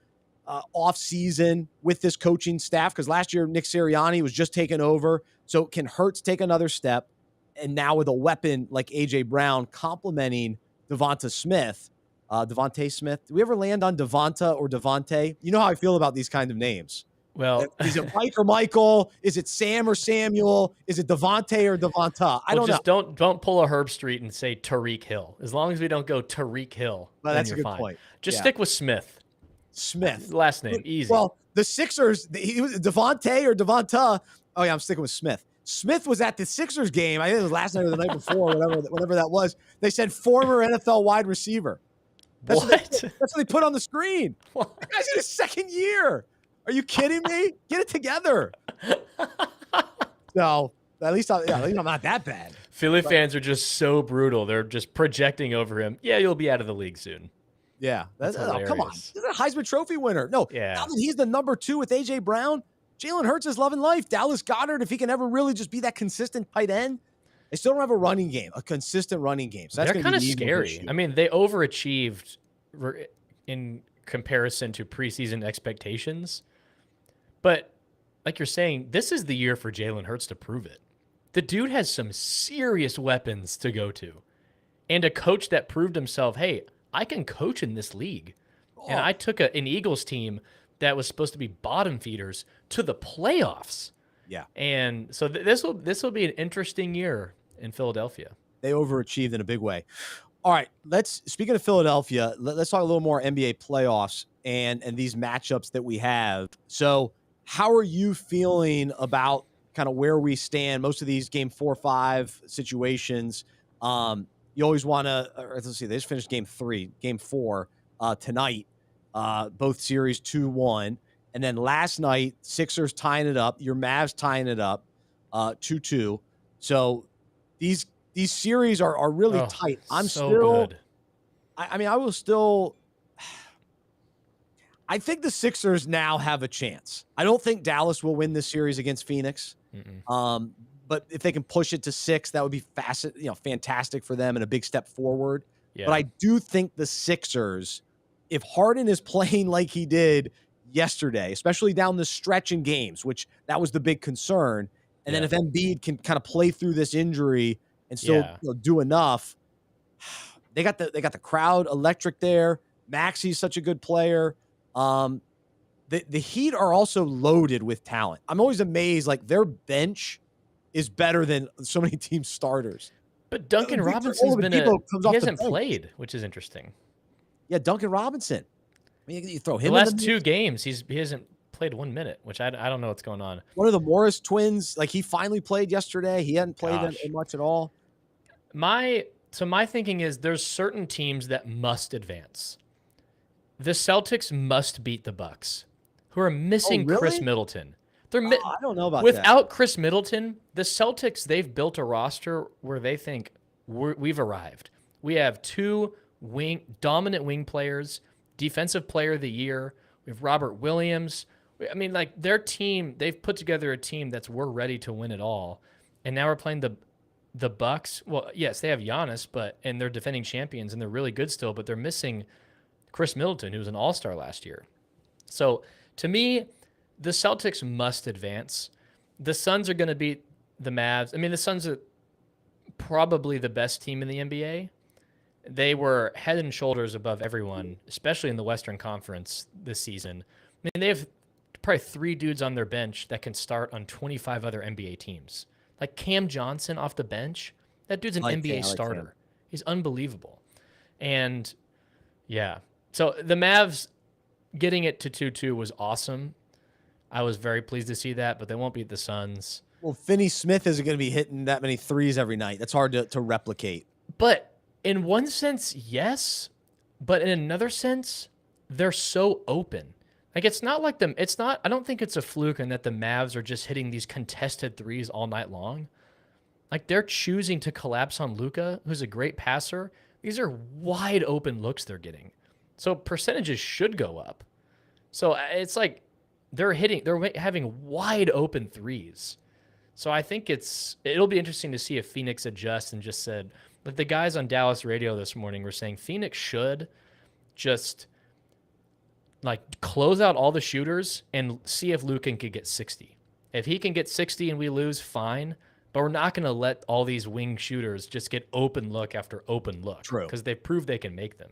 off season with this coaching staff, because last year Nick Sirianni was just taken over. So can Hurts take another step? And now with a weapon like AJ Brown complementing Devonta Smith. Devontae Smith. Did we ever land on Devonta or Devontae? You know how I feel about these kind of names. Well, is it Mike or Michael? Is it Sam or Samuel? Is it Devontae or Devonta? I don't know. Don't pull a Herb Street and say Tariq Hill. As long as we don't go Tariq Hill, well, that's then a you're good fine. point. Just stick with Smith. Last name, easy. Well, the Sixers, he was Devontae or Devonta. Oh yeah, I'm sticking with Smith. Smith was at the Sixers game. I think it was last night or the night before, whatever that was. They said former NFL wide receiver. That's what they put on the screen. What? The guy's in his second year. Are you kidding me? Get it together. No, at least I'm not that bad. Philly fans are just so brutal. They're just projecting over him. Yeah, you'll be out of the league soon. Yeah, come on. He's a Heisman Trophy winner. No, now that he's the number 2 with AJ Brown, Jalen Hurts is loving life. Dallas Goedert, if he can ever really just be that consistent tight end. They still don't have a running game, a consistent running game. So that's kind of scary. I mean, they overachieved in comparison to preseason expectations. But like you're saying, this is the year for Jalen Hurts to prove it. The dude has some serious weapons to go to. And a coach that proved himself, hey, I can coach in this league. And I took an Eagles team that was supposed to be bottom feeders to the playoffs. Yeah. And so this will be an interesting year in Philadelphia. They overachieved in a big way. All right, speaking of Philadelphia, let's talk a little more NBA playoffs and these matchups that we have. So how are you feeling about kind of where we stand? Most of these game 4-5 situations, you always want to, let's see, they just finished game 4 tonight, both series 2-1. And then last night, Sixers tying it up, your Mavs tying it up 2-2. So these series are really tight. I'm so still good. I think the Sixers now have a chance. I don't think Dallas will win this series against Phoenix. But if they can push it to 6, that would be fantastic for them and a big step forward. Yeah. But I do think the Sixers, if Harden is playing like he did yesterday, especially down the stretch in games, which that was the big concern, and then if Embiid can kind of play through this injury and still do enough, they got the crowd electric there. Maxi's such a good player. The Heat are also loaded with talent. I'm always amazed, like their bench is better than so many team starters. But Duncan Robinson's he hasn't played, which is interesting. Yeah, Duncan Robinson. I mean, you throw him the last 2 games, he hasn't played 1 minute, which I don't know what's going on. One of the Morris twins, like he finally played yesterday. He hadn't played much at all. My thinking is there's certain teams that must advance. The Celtics must beat the Bucks, who are missing Chris Middleton. I don't know about that. Without Chris Middleton, the Celtics, they've built a roster where they think we've arrived. We have 2 dominant wing players, defensive player of the year. We have Robert Williams. I mean, like their team, they've put together a team we're ready to win it all, and now we're playing the Bucks. Well, yes, they have Giannis, and they're defending champions and they're really good still, but they're missing Chris Middleton, who was an All-Star last year. So to me, the Celtics must advance. The Suns are going to beat the Mavs. I mean, the Suns are probably the best team in the NBA. They were head and shoulders above everyone, especially in the Western Conference this season. I mean, they have probably 3 dudes on their bench that can start on 25 other NBA teams. Like Cam Johnson off the bench, that dude's an NBA starter. He's unbelievable. And yeah, so the Mavs getting it to 2-2 was awesome. I was very pleased to see that, but they won't beat the Suns. Well, Finney-Smith isn't going to be hitting that many threes every night. That's hard to replicate. But in one sense, yes. But in another sense, they're so open. Like, it's not like them. It's not, I don't think it's a fluke in that the Mavs are just hitting these contested threes all night long. Like, they're choosing to collapse on Luka, who's a great passer. These are wide open looks they're getting. So percentages should go up. So it's like they're having wide open threes. So I think it'll be interesting to see if Phoenix adjusts and just said, like the guys on Dallas radio this morning were saying Phoenix should just like close out all the shooters and see if Luka can get 60. If he can get 60 and we lose, fine. But we're not going to let all these wing shooters just get open look after open look. True. Because they've proved they can make them.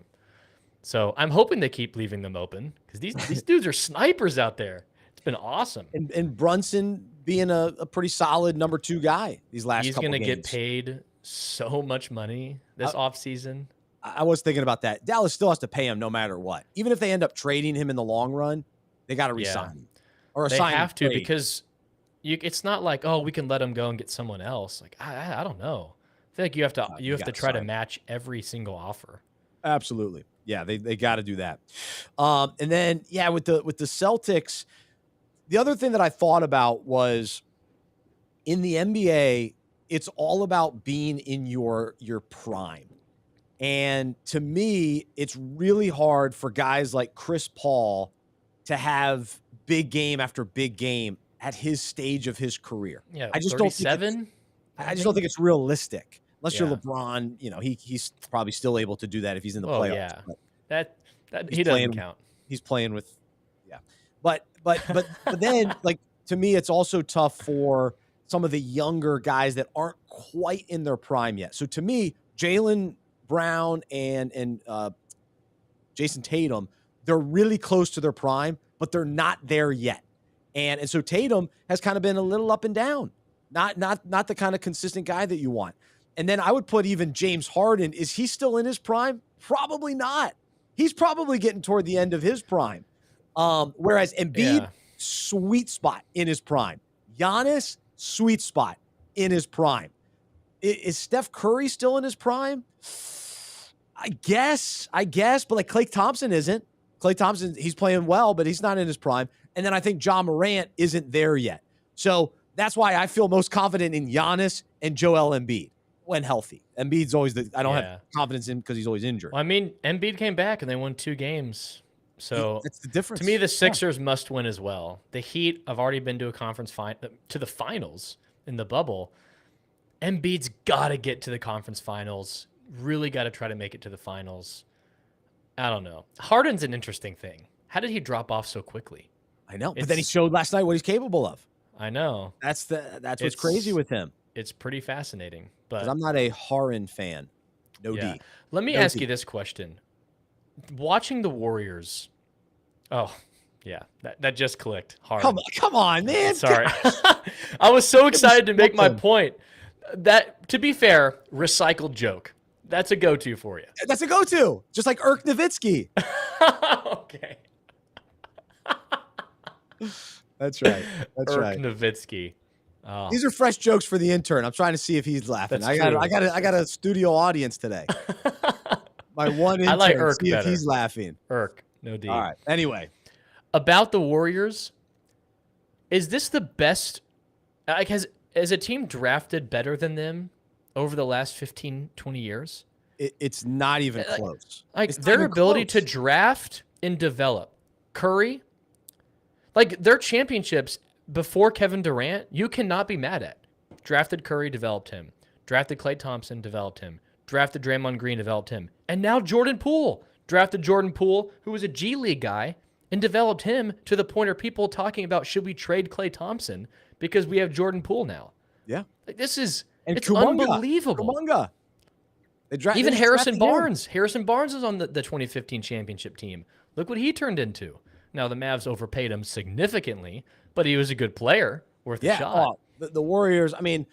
So I'm hoping they keep leaving them open because these dudes are snipers out there. It's been awesome. And Brunson being a pretty solid number 2 guy these last couple games. He's going to get paid so much money this offseason. I was thinking about that. Dallas still has to pay him no matter what. Even if they end up trading him in the long run, they got to re-sign him. Or they have to because it's not like, oh, we can let him go and get someone else. Like I don't know. I feel like you have to try to match every single offer. Absolutely. Yeah, they got to do that. And then with the Celtics, the other thing that I thought about was in the NBA, it's all about being in your prime. And to me, it's really hard for guys like Chris Paul to have big game after big game at his stage of his career. Yeah, I just 37. I just don't think it's realistic. Unless you're LeBron, he's probably still able to do that if he's in the playoffs. Yeah, that he doesn't count. He's playing with, but then like to me, it's also tough for some of the younger guys that aren't quite in their prime yet. So to me, Jaylen Brown and Jason Tatum, they're really close to their prime, but they're not there yet. And so Tatum has kind of been a little up and down, not the kind of consistent guy that you want. And then I would put even James Harden. Is he still in his prime? Probably not. He's probably getting toward the end of his prime. Whereas Embiid, sweet spot in his prime. Giannis, sweet spot in his prime. Is Steph Curry still in his prime? I guess, but like Klay Thompson isn't. Klay Thompson, he's playing well, but he's not in his prime. And then I think Ja Morant isn't there yet. So that's why I feel most confident in Giannis and Joel Embiid when healthy. Embiid's always I don't have confidence in because he's always injured. Well, I mean, Embiid came back and they won 2 games. So that's the difference. To me, the Sixers must win as well. The Heat have already been to to the finals in the bubble. Embiid's got to get to the conference finals. Really got to try to make it to the finals. I don't know. Harden's an interesting thing. How did he drop off so quickly? I know, but then he showed last night what he's capable of. I know. That's what's crazy with him. It's pretty fascinating. But I'm not a Harden fan. No D. Let me ask you this question. Watching the Warriors. Oh, yeah. That just clicked. Harden. Come on, man. Sorry. I was so excited to make my point. That, to be fair, recycled joke. That's a go-to for you. That's a go-to. Just like Irk Nowitzki. Okay. That's right. That's Irk right. Nowitzki. Oh. These are fresh jokes for the intern. I'm trying to see if he's laughing. I got a studio audience today. My one intern. I like Irk see better. if he's laughing. Irk, no D. All right. Anyway, about the Warriors, is this the best? Like, has a team drafted better than them over the last 15, 20 years? It's not even close. Like their ability to draft and develop. Curry. Like their championships before Kevin Durant, you cannot be mad at. Drafted Curry, developed him. Drafted Klay Thompson, developed him. Drafted Draymond Green, developed him. And now Jordan Poole. Drafted Jordan Poole, who was a G League guy, and developed him to the point where people talking about should we trade Klay Thompson because we have Jordan Poole now. Yeah. Like it's Kuminga. Unbelievable. Kuminga. Even Harrison Barnes. Harrison Barnes is on the 2015 championship team. Look what he turned into. Now, the Mavs overpaid him significantly, but he was a good player, worth a shot. The Warriors, I mean,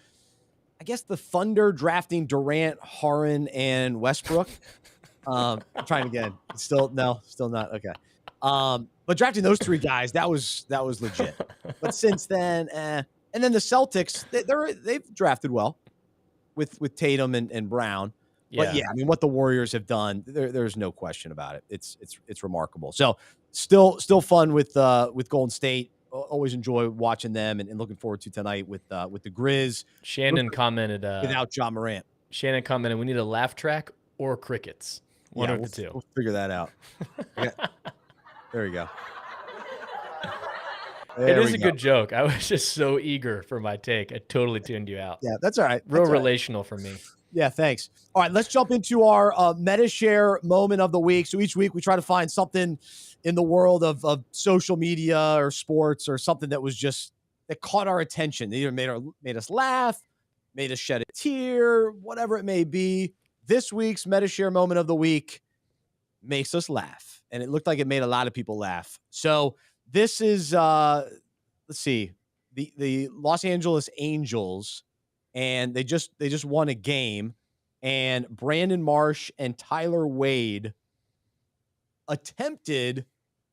I guess the Thunder drafting Durant, Harden, and Westbrook. I'm trying again. Still not. Okay. But drafting those three guys, that was legit. But since then, and then the Celtics, they've drafted well with Tatum and Brown. Yeah. But yeah, I mean, what the Warriors have done, there's no question about it. It's remarkable. So still fun with Golden State. Always enjoy watching them and looking forward to tonight with the Grizz. Shannon commented without John Morant. Shannon commented, we need a laugh track or crickets. One of the two. We'll figure that out. Okay. There you go. It is a good joke. I was just so eager for my take. I totally tuned you out. Yeah, that's all right. Real relational for me. Yeah, thanks. All right, let's jump into our Medishare moment of the week. So each week we try to find something in the world of social media or sports or something that caught our attention. They either made us laugh, made us shed a tear, whatever it may be. This week's Medishare moment of the week makes us laugh, and it looked like it made a lot of people laugh. So this is let's see, the Los Angeles Angels, and they just won a game, and Brandon Marsh and Tyler Wade attempted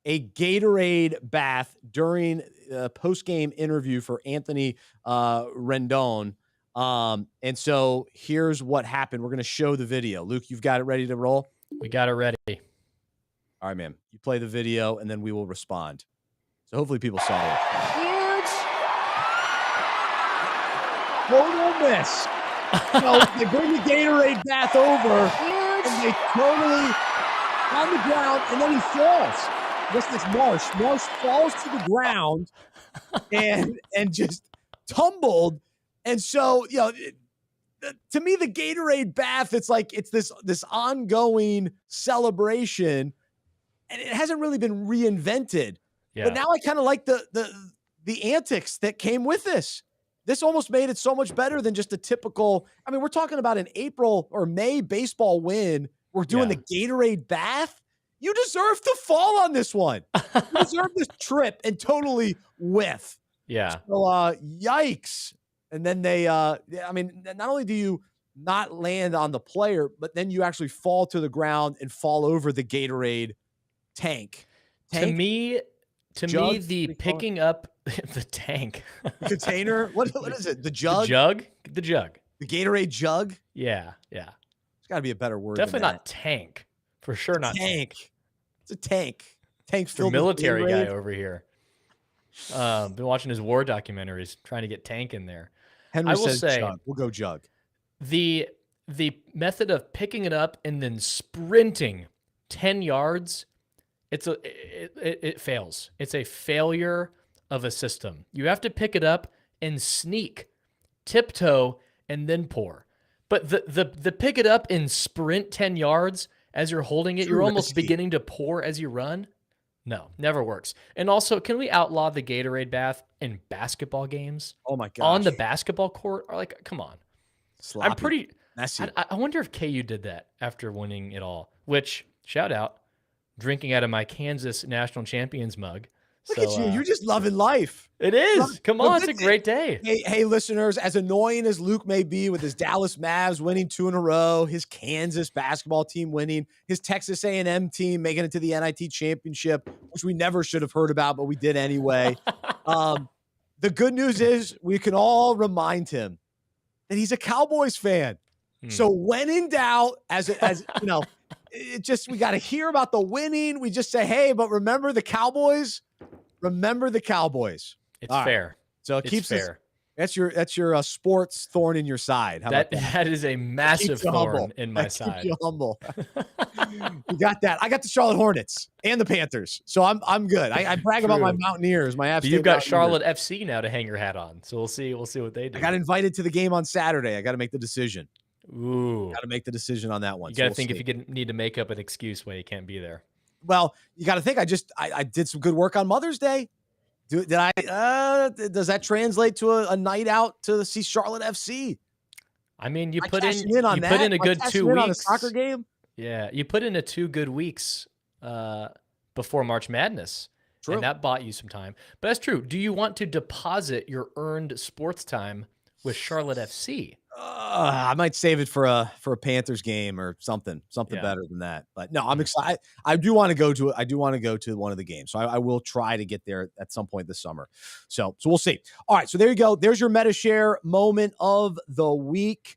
a Gatorade bath during a post-game interview for Anthony Rendon. And so here's what happened. We're going to show the video. Luke, you've got it ready to roll? We got it ready. All right, man. You play the video, and then we will respond. So hopefully people saw it. Huge. Total miss. So they bring the Gatorade bath over, and they totally on the ground, and then he falls. This is Marsh. Marsh falls to the ground and just tumbled. And so, to me, the Gatorade bath, it's like it's this ongoing celebration, and it hasn't really been reinvented. Yeah. But now I kind of like the antics that came with this. This almost made it so much better than just a typical. I mean, we're talking about an April or May baseball win. We're doing the Gatorade bath. You deserve to fall on this one. You deserve this trip and totally whiff. Yeah. So, yikes. And then they, I mean, not only do you not land on the player, but then you actually fall to the ground and fall over the Gatorade tank. To me, the picking up the tank. The container? What is it? The jug? The jug. The Gatorade jug? Yeah. There's got to be a better word. Definitely not tank. For sure not tank. It's a tank. Tank's filled with military guy over here. Been watching his war documentaries, trying to get tank in there. Henry says jug. We'll go jug. The method of picking it up and then sprinting 10 yards, it fails. It's a failure of a system. You have to pick it up and sneak, tiptoe, and then pour. But the pick it up and sprint 10 yards as you're holding it, you're almost beginning to pour as you run. No, never works. And also, can we outlaw the Gatorade bath in basketball games? Oh my gosh. On the basketball court? Or like, come on. Sloppy. I'm pretty messy. I wonder if KU did that after winning it all. Which, shout out, drinking out of my Kansas national champions mug. Look at you. You're just loving life. It is. Come on. It's a great day. Hey, listeners, as annoying as Luke may be with his Dallas Mavs winning 2 in a row, his Kansas basketball team winning, his Texas A&M team making it to the NIT championship, which we never should have heard about, but we did anyway. The good news is we can all remind him that he's a Cowboys fan. So when in doubt, as you know, we got to hear about the winning. We just say, hey, but remember the Cowboys. Remember the Cowboys. It's fair. Right. So it keeps fair. That's your sports thorn in your side. How about that? That is a massive thorn in my side. Keeps you humble. You got that. I got the Charlotte Hornets and the Panthers, so I'm good. I brag about my Mountaineers, my App State You've got Mountaineers. Charlotte FC now to hang your hat on, so we'll see what they do. I got invited to the game on Saturday. I got to make the decision. Ooh, Got to make the decision on that one. You got to think if you need to make up an excuse why you can't be there. Well, you got to think. I did some good work on Mother's Day. Does that translate to a night out to see Charlotte FC? I mean, you put in a good 2 weeks on a soccer game. Yeah, you put in 2 good weeks before March Madness. True. And that bought you some time. But that's true. Do you want to deposit your earned sports time with Charlotte FC? I might save it for a Panthers game or something better than that. But no, I'm excited. I do want to go to one of the games. So I will try to get there at some point this summer. So we'll see. All right. So there you go. There's your Medishare moment of the week.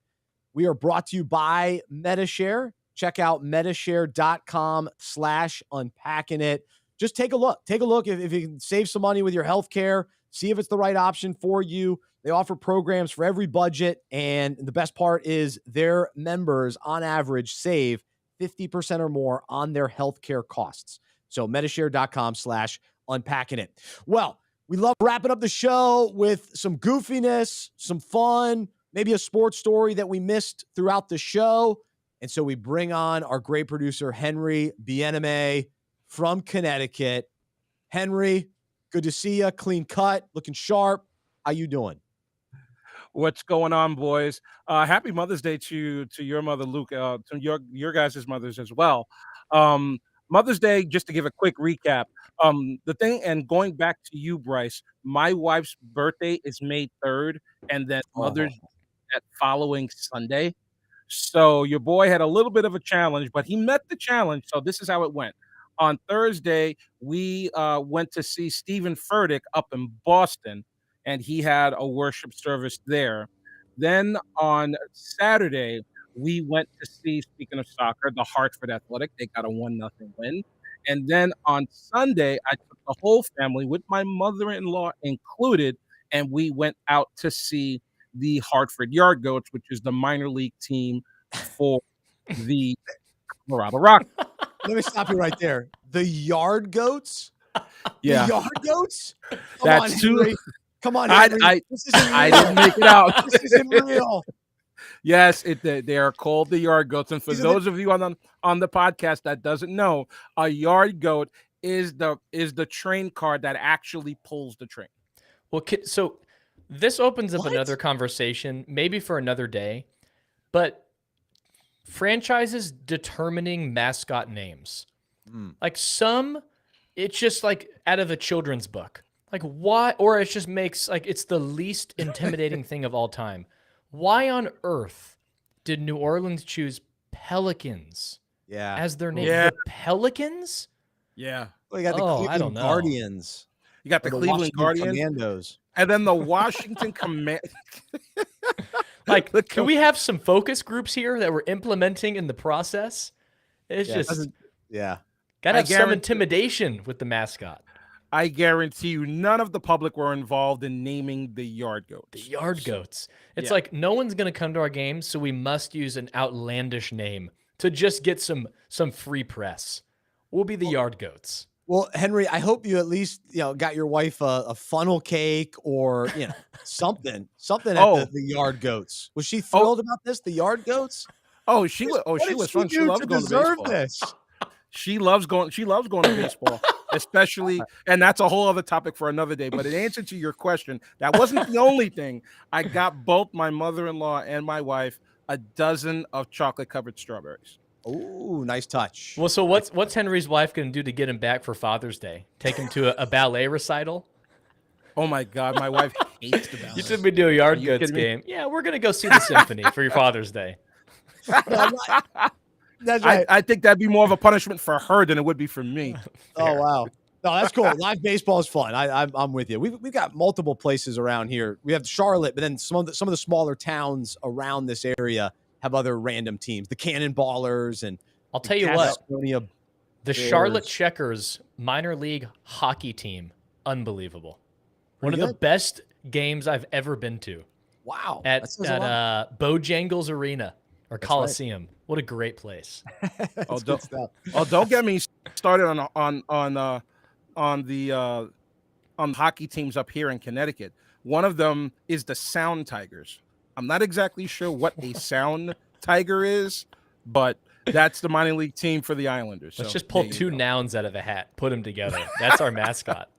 We are brought to you by Medishare. Check out medishare.com/unpacking it. Just take a look. Take a look if you can save some money with your healthcare. See if it's the right option for you. They offer programs for every budget, and the best part is their members, on average, save 50% or more on their healthcare costs. So medishare.com/unpacking it. Well, we love wrapping up the show with some goofiness, some fun, maybe a sports story that we missed throughout the show. And so we bring on our great producer, Henry Bienimae from Connecticut. Henry, good to see you. Clean cut, looking sharp. How you doing? What's going on, boys? Happy Mother's Day to your mother, Luke, to your guys' mothers as well. Mother's Day, just to give a quick recap. The thing, and going back to you, Bryce, my wife's birthday is May 3rd, and then Mother's Day that following Sunday. So your boy had a little bit of a challenge, but he met the challenge. So this is how it went. On Thursday, we went to see Stephen Furtick up in Boston, and he had a worship service there. Then on Saturday, we went to see, speaking of soccer, the Hartford Athletic. They got a 1-0 win. And then on Sunday, I took the whole family with my mother-in-law included, and we went out to see the Hartford Yard Goats, which is the minor league team for the Colorado Rockies. Let me stop you right there. The Yard Goats? Yeah. The Yard Goats? That's too. Come on, Henry. This isn't real. I didn't make it out. This isn't real. Yes, they are called the Yard Goats. And for those of you on the podcast that doesn't know, a Yard Goat is the train car that actually pulls the train. Well, so this opens up another conversation, maybe for another day, but franchises determining mascot names. Like it's just like out of a children's book. Like why? Or it just makes like it's the least intimidating thing of all time. Why on earth did New Orleans choose Pelicans as their name? Yeah. The Pelicans? Yeah. Well, you got the Cleveland Guardians. You got the Cleveland Guardians. Commandos. And then the Washington Command. Like, can we have some focus groups here that we're implementing in the process? It's just gotta have some intimidation with the mascot. I guarantee you, none of the public were involved in naming the Yard Goats. The Yard Goats. It's like no one's gonna come to our games, so we must use an outlandish name to just get some free press. We'll be the Yard Goats. Well, Henry, I hope you at least got your wife a funnel cake or something at the Yard Goats. Was she thrilled about this? The Yard Goats? Oh, she was. Oh, she was fun. She loves going to baseball. This? She loves going to baseball, especially, and that's a whole other topic for another day. But in answer to your question, that wasn't the only thing. I got both my mother-in-law and my wife a dozen of chocolate-covered strawberries. Ooh, nice touch. Well, so what's Henry's wife going to do to get him back for Father's Day? Take him to a ballet recital? Oh, my God. My wife hates the ballet. You took me to a Yard Goats game. Yeah, we're going to go see the symphony for your Father's Day. That's right. I think that'd be more of a punishment for her than it would be for me. Oh, wow. No, that's cool. Live baseball is fun. I'm with you. We've got multiple places around here. We have Charlotte, but then some of the smaller towns around this area have other random teams. The Cannonballers and I'll tell you what. The Charlotte Checkers minor league hockey team, unbelievable. One of the best games I've ever been to. Wow. At Bojangles Arena or Coliseum. Right. What a great place. Don't get me started on the hockey teams up here in Connecticut. One of them is the Sound Tigers. I'm not exactly sure what a Sound Tiger is, but that's the minor league team for the Islanders. Let's just pull two nouns out of a hat, put them together. That's our mascot.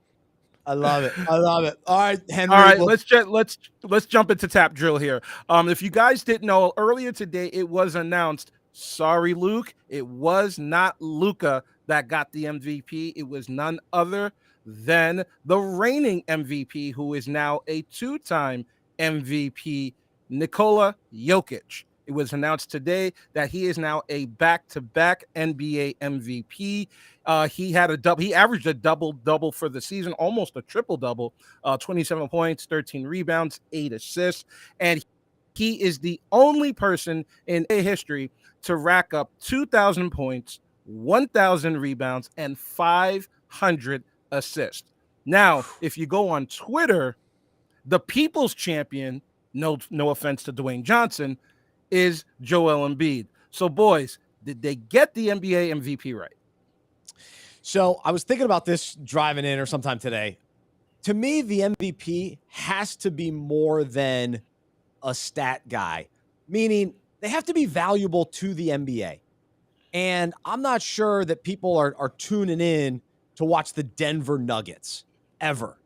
I love it. I love it. All right, Henry. All right, let's jump into Tap Drill here. If you guys didn't know, earlier today it was announced. Sorry, Luke, it was not Luka that got the MVP. It was none other than the reigning MVP, who is now a two-time MVP, Nikola Jokic. It was announced today that he is now a back-to-back NBA MVP. He averaged a double-double for the season, almost a triple-double, 27 points, 13 rebounds, 8 assists, and he is the only person in history to rack up 2,000 points, 1,000 rebounds, and 500 assists. Now, if you go on Twitter, the people's champion, no offense to Dwayne Johnson, is Joel Embiid. So, boys, did they get the NBA MVP right? So I was thinking about this driving in or sometime today. To me, the MVP has to be more than a stat guy, meaning they have to be valuable to the NBA. And I'm not sure that people are tuning in to watch the Denver Nuggets ever.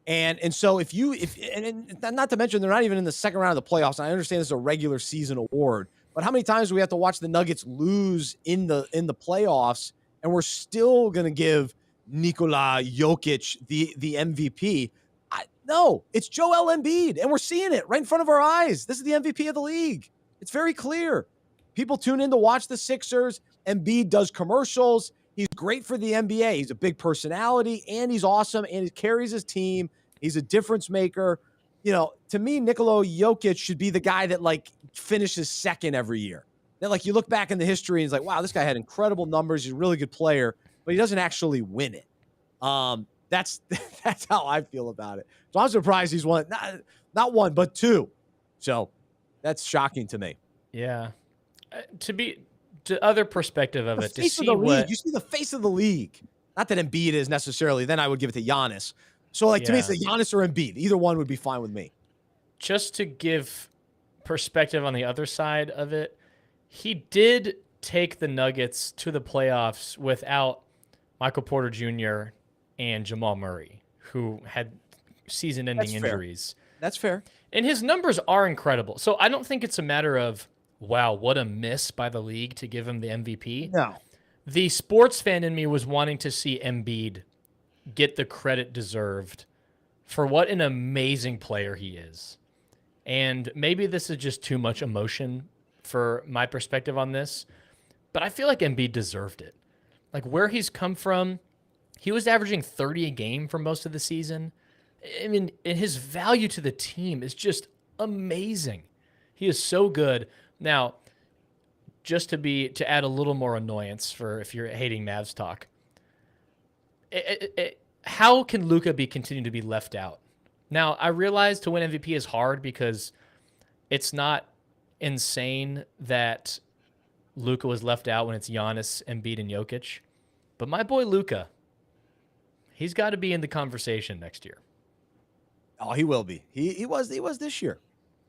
And so if not to mention, they're not even in the second round of the playoffs. And I understand this is a regular season award, but how many times do we have to watch the Nuggets lose in the playoffs, and we're still going to give Nikola Jokic the MVP? No, it's Joel Embiid, and we're seeing it right in front of our eyes. This is the MVP of the league. It's very clear. People tune in to watch the Sixers. Embiid does commercials. He's great for the NBA. He's a big personality, and he's awesome, and he carries his team. He's a difference maker. You know, to me, Nikola Jokic should be the guy that, like, finishes second every year. That, like, you look back in the history and it's like, wow, this guy had incredible numbers. He's a really good player, but he doesn't actually win it. That's how I feel about it. So I'm surprised he's won not one, but two. So that's shocking to me. Yeah. To other perspective of it, to see what you see the face of the league. Not that Embiid is necessarily. Then I would give it to Giannis. So, like, to me, it's like Giannis or Embiid. Either one would be fine with me. Just to give perspective on the other side of it, he did take the Nuggets to the playoffs without Michael Porter Jr. and Jamal Murray, who had season-ending injuries. That's fair. And his numbers are incredible. So I don't think it's a matter of, wow, what a miss by the league to give him the MVP. No. The sports fan in me was wanting to see Embiid get the credit deserved for what an amazing player he is. And maybe this is just too much emotion for my perspective on this, but I feel like Embiid deserved it. Like, where he's come from, he was averaging 30 a game for most of the season. I mean, his value to the team is just amazing. He is so good. Now, just to add a little more annoyance for if you're hating Mavs talk, how can Luka continue to be left out? Now, I realize to win MVP is hard because it's not insane that Luka was left out when it's Giannis, Embiid, and Jokic. But my boy Luka, he's got to be in the conversation next year. Oh, he will be. He was this year.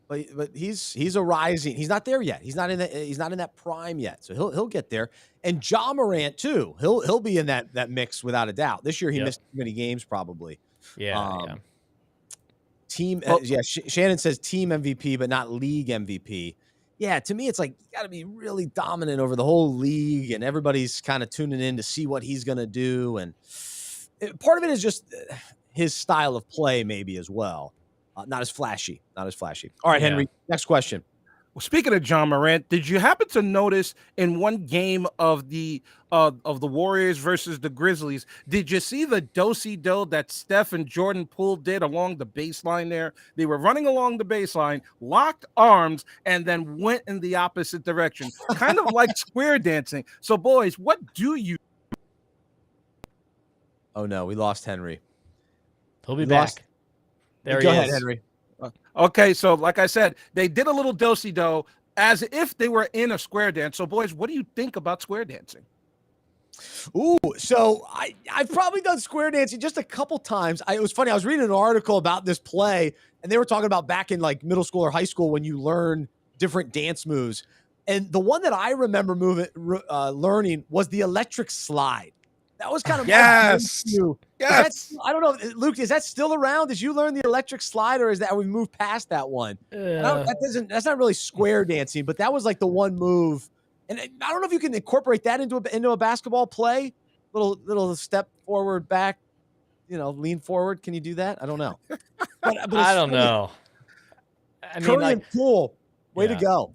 But he's a rising. He's not there yet. He's not in that prime yet. So he'll get there. And Ja Morant too. He'll be in that mix without a doubt. This year he missed too many games probably. Yeah. Team. Shannon says team MVP, but not league MVP. Yeah, to me it's like you got to be really dominant over the whole league, and everybody's kind of tuning in to see what he's gonna do. And part of it is just his style of play, maybe as well. Not as flashy. All right, Henry, next question. Well, speaking of Ja Morant, did you happen to notice in one game of the Warriors versus the Grizzlies, did you see the do-si-do that Steph and Jordan Poole did along the baseline there? They were running along the baseline, locked arms, and then went in the opposite direction, kind of like square dancing. So, boys, what do you? Oh, no, we lost Henry. He'll be back. There he is. Go ahead, Henry. Okay, so like I said, they did a little do-si-do as if they were in a square dance. So, boys, what do you think about square dancing? Ooh, so I've probably done square dancing just a couple times. It was funny. I was reading an article about this play, and they were talking about back in like middle school or high school when you learn different dance moves. And the one that I remember learning was the electric slide. That was kind of yes. Yes. I don't know, Luke. Is that still around? Did you learn the electric slide, or is that we moved past that one? That's not really square dancing, but that was like the one move. And I don't know if you can incorporate that into a basketball play. Little step forward, back, lean forward. Can you do that? I don't know. But I don't know. I mean, Curry and Poole, way to go.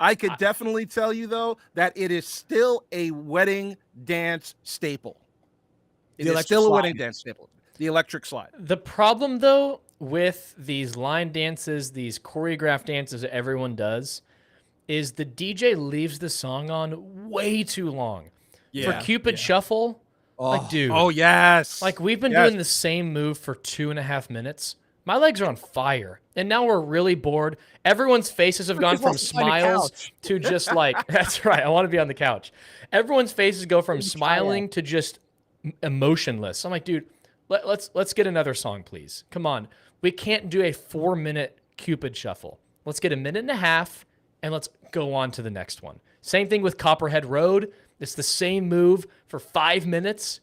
I could definitely tell you, though, that it is still a wedding dance staple. It is still a wedding dance staple. The electric slide. The problem, though, with these line dances, these choreographed dances that everyone does, is the DJ leaves the song on way too long. For Cupid Shuffle, like, dude. Oh, yes. Like, we've been doing the same move for 2.5 minutes. My legs are on fire. And now we're really bored. Everyone's faces have gone from smiles to just like, that's right, I want to be on the couch. Everyone's faces go from smiling to just emotionless. I'm like, dude, let's get another song, please. Come on. We can't do a 4-minute Cupid Shuffle. Let's get a 1.5 minutes. And let's go on to the next one. Same thing with Copperhead Road. It's the same move for 5 minutes.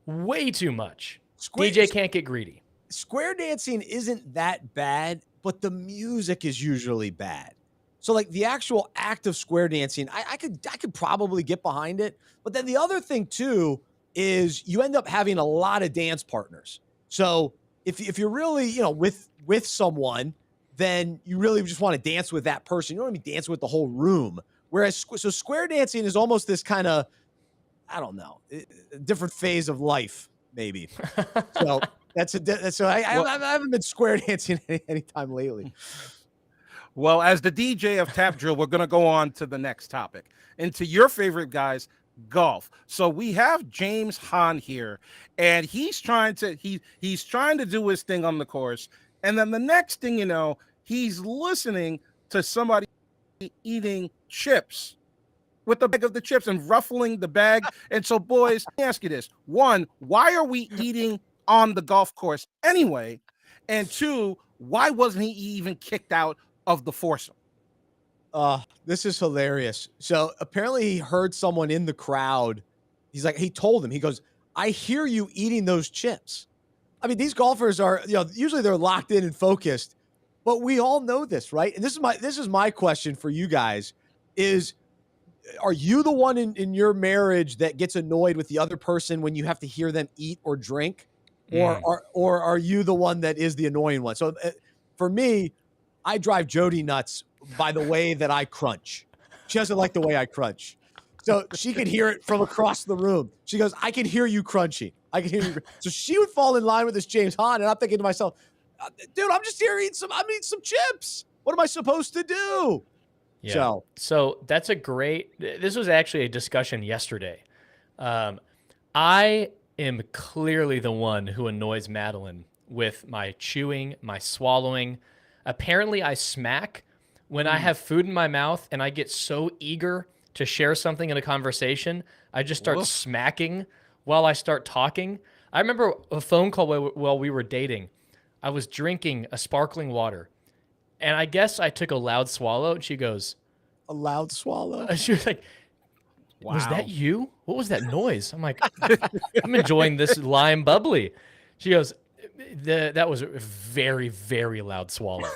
Way too much. DJ can't get greedy. Square dancing isn't that bad, but the music is usually bad. So like the actual act of square dancing, I could probably get behind it. But then the other thing too is you end up having a lot of dance partners. So if you're really, with someone, then you really just want to dance with that person. You don't want to be dancing with the whole room. Whereas, so square dancing is almost this kind of, I don't know, a different phase of life, maybe. So I haven't been square dancing anytime lately. Well, as the DJ of Tap Drill, we're going to go on to the next topic. And to your favorite guys, golf. So we have James Hahn here, and he's trying to do his thing on the course. And then the next thing you know, he's listening to somebody eating chips with the bag of the chips and ruffling the bag. And so, boys, let me ask you this. One, why are we eating on the golf course anyway? And two, why wasn't he even kicked out of the foursome? This is hilarious. So apparently he heard someone in the crowd. He's like, he told him, he goes, I hear you eating those chips. I mean, these golfers are, usually they're locked in and focused, but we all know this, right? And this is my question for you guys is, are you the one in your marriage that gets annoyed with the other person when you have to hear them eat or drink? Or are you the one that is the annoying one? So for me, I drive Jody nuts by the way that I crunch. She doesn't like the way I crunch. So she could hear it from across the room. She goes, I can hear you crunching. I can hear you. So she would fall in line with this James Hahn, and I'm thinking to myself, dude, I'm just here eating some chips. What am I supposed to do? Yeah. So that's this was actually a discussion yesterday. I am clearly the one who annoys Madeline with my chewing, my swallowing. Apparently I smack when I have food in my mouth and I get so eager to share something in a conversation, I just start smacking while I start talking. I remember a phone call while we were dating. I was drinking a sparkling water, and I guess I took a loud swallow, and she goes, a loud swallow? She was like, wow. Was that you? What was that noise? I'm like, I'm enjoying this lime bubbly. She goes, that was a very, very loud swallow.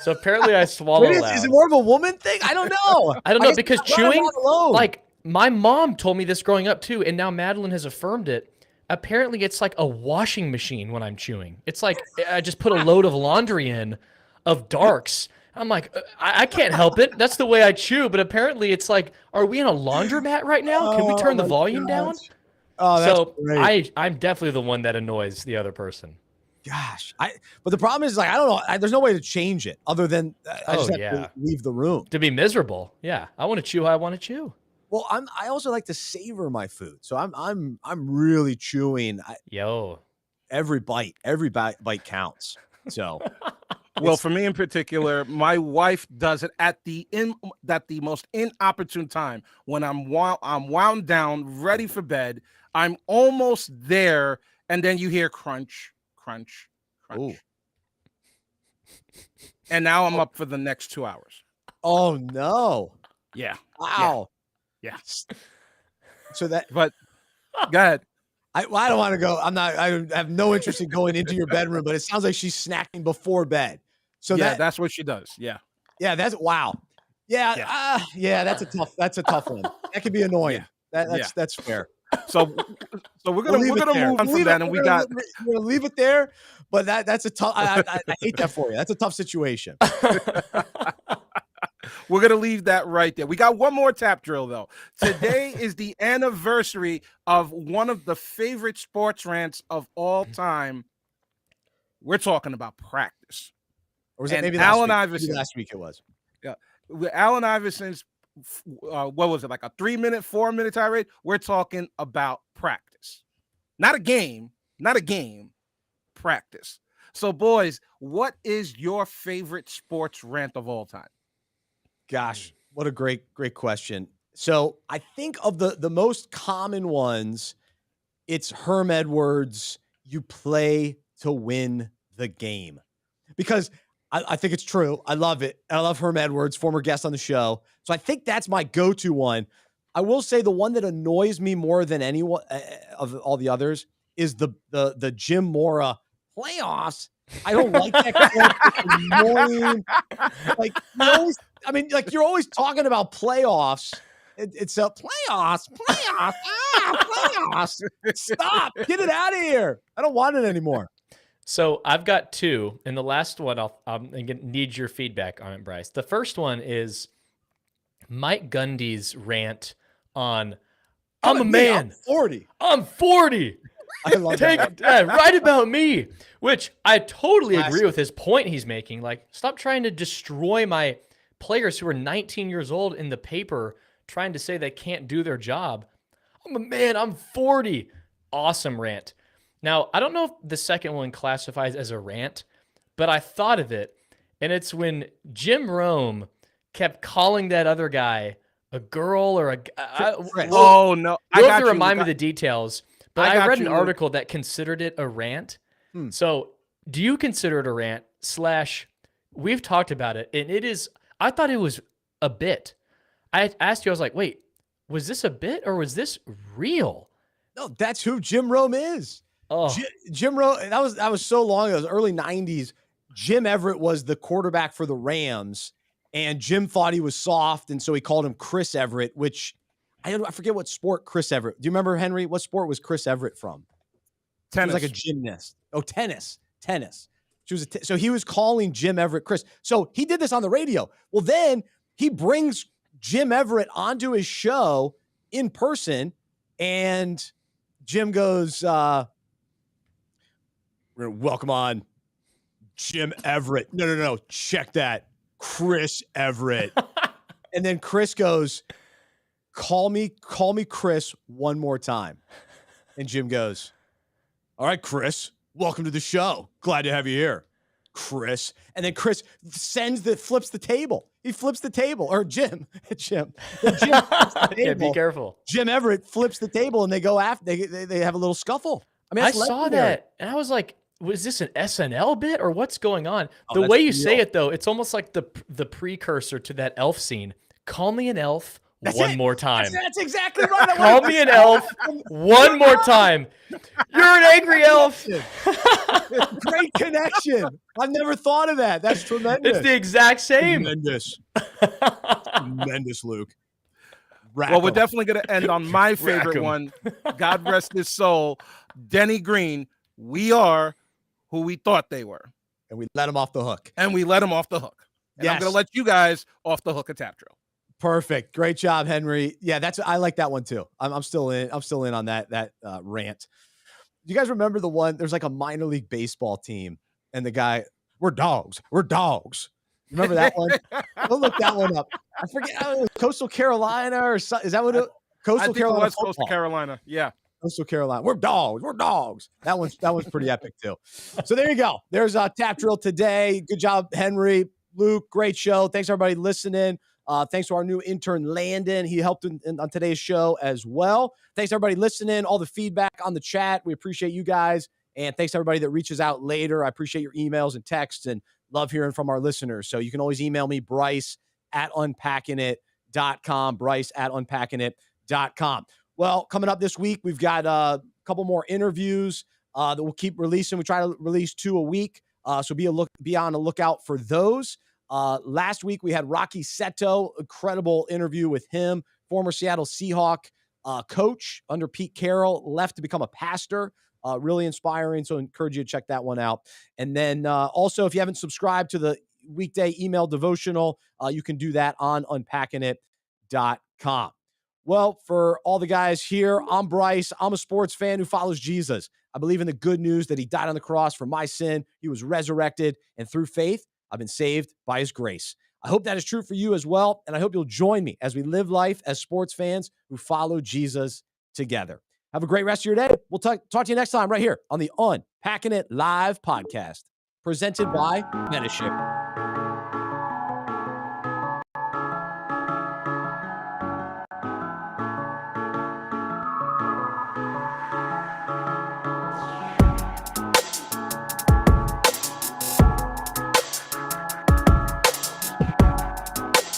So apparently I swallow loud. Is it more of a woman thing? I don't know. I don't know, because chewing, like, my mom told me this growing up too, and now Madeline has affirmed it. Apparently it's like a washing machine when I'm chewing. It's like I just put a load of laundry in of darks. I'm like, I can't help it. That's the way I chew. But apparently it's like, are we in a laundromat right now? Can we turn the volume down? Oh, that's great. I'm definitely the one that annoys the other person. Gosh, but the problem is, like, I don't know. There's no way to change it other than I just have to leave the room. To be miserable. Yeah, I want to chew how I want to chew. Well, I also like to savor my food, so I'm really chewing. Every bite counts. So Well, for me in particular, my wife does it at the most inopportune time when I'm wound down, ready for bed. I'm almost there, and then you hear crunch, crunch, crunch. Ooh. And now I'm up for the next 2 hours. Oh no. Yeah. Wow. Yeah. So that, But go ahead. I don't want to go. I have no interest in going into your bedroom, but it sounds like she's snacking before bed. So yeah, that's what she does. Yeah. Yeah, that's wow. Yeah, that's a tough one. That could be annoying. That's fair. So we're gonna move on from that, and we're gonna leave it there. But that's a tough. I hate that for you. That's a tough situation. We're going to leave that right there. We got one more tap drill, though. Today is the anniversary of one of the favorite sports rants of all time. We're talking about practice. Or was it maybe Allen Iverson? Maybe last week it was. Yeah. With Allen Iverson's, what was it, like a 3-minute, 4-minute tirade? We're talking about practice. Not a game, practice. So, boys, what is your favorite sports rant of all time? Gosh, what a great question. So I think of the most common ones, it's Herm Edwards, you play to win the game. Because I think it's true. I love it. I love Herm Edwards, former guest on the show. So I think that's my go-to one. I will say the one that annoys me more than anyone of all the others is the Jim Mora playoffs. I don't like that. It's annoying. Like you're always talking about playoffs. It's a playoffs. Playoffs. Stop. Get it out of here. I don't want it anymore. So I've got two, and the last one I'm gonna need your feedback on it, Bryce. The first one is Mike Gundy's rant on I'm a man. I'm 40. I love that. Write about me, which I totally agree with his point he's making. Like, stop trying to destroy my players who are 19 years old in the paper trying to say they can't do their job. I'm a man. I'm 40. Awesome rant. Now, I don't know if the second one classifies as a rant, but I thought of it, and it's when Jim Rome kept calling that other guy a girl or a... Oh, no. You'll have to remind me the details, but I read an article that considered it a rant. So do you consider it a rant / we've talked about it, and it is... I thought it was a bit. I asked you, I was like, wait, was this a bit or was this real? No, that's who Jim Rome is. Oh. Jim Rome, that was so long ago, it was early 90s. Jim Everett was the quarterback for the Rams, and Jim thought he was soft, and so he called him Chris Everett, which I forget what sport Chris Everett. Do you remember, Henry? What sport was Chris Everett from? Tennis. He was like a gymnast. Oh, tennis. So he was calling Jim Everett Chris. So he did this on the radio. Well, then he brings Jim Everett onto his show in person, and Jim goes, welcome on Jim Everett. No. Check that. Chris Everett. And then Chris goes, call me Chris one more time. And Jim goes, all right, Chris, welcome to the show. Glad to have you here, Chris. And then Chris flips the table. He flips the table, or Jim. Jim flips the table. Yeah, be careful. Jim Everett flips the table, and they go after. They have a little scuffle. I mean, I saw that, and I was like, was this an SNL bit or what's going on? Oh, the way you say it, though, it's almost like the precursor to that elf scene. Call me an elf one more time. That's exactly right. Call me an elf one more time. You're an angry elf. Great connection. I've never thought of that. That's tremendous. It's the exact same. Tremendous, Luke. Well, we're definitely going to end on my favorite one. God rest his soul. Denny Green. We are who we thought they were. And we let him off the hook. And I'm going to let you guys off the hook of Tap Drill. Perfect. Great job, Henry. Yeah, I like that one too. I'm still in on that rant. Do you guys remember the one? There's like a minor league baseball team, and the guy, we're dogs. Remember that one? Don't look that one up. I forget. Coastal Carolina or something. Is that what it? Coastal Carolina. Coastal Carolina. Yeah. Coastal Carolina. We're dogs. We're dogs. That one's pretty epic too. So there you go. There's a tap drill today. Good job, Henry, Luke. Great show. Thanks everybody listening. Thanks to our new intern, Landon. He helped on today's show as well. Thanks everybody listening. All the feedback on the chat. We appreciate you guys. And thanks everybody that reaches out later. I appreciate your emails and texts and love hearing from our listeners. So you can always email me, Bryce@unpackingit.com. Bryce@unpackingit.com. Well, coming up this week, we've got a couple more interviews that we'll keep releasing. We try to release 2 a week. So be on the lookout for those. Last week, we had Rocky Seto, incredible interview with him, former Seattle Seahawk coach under Pete Carroll, left to become a pastor. Really inspiring. So I encourage you to check that one out. And then also, if you haven't subscribed to the weekday email devotional, you can do that on unpackingit.com. Well, for all the guys here, I'm Bryce. I'm a sports fan who follows Jesus. I believe in the good news that he died on the cross for my sin. He was resurrected. And through faith, I've been saved by his grace. I hope that is true for you as well. And I hope you'll join me as we live life as sports fans who follow Jesus together. Have a great rest of your day. We'll talk to you next time right here on the Unpacking It Live podcast, presented by Medishare.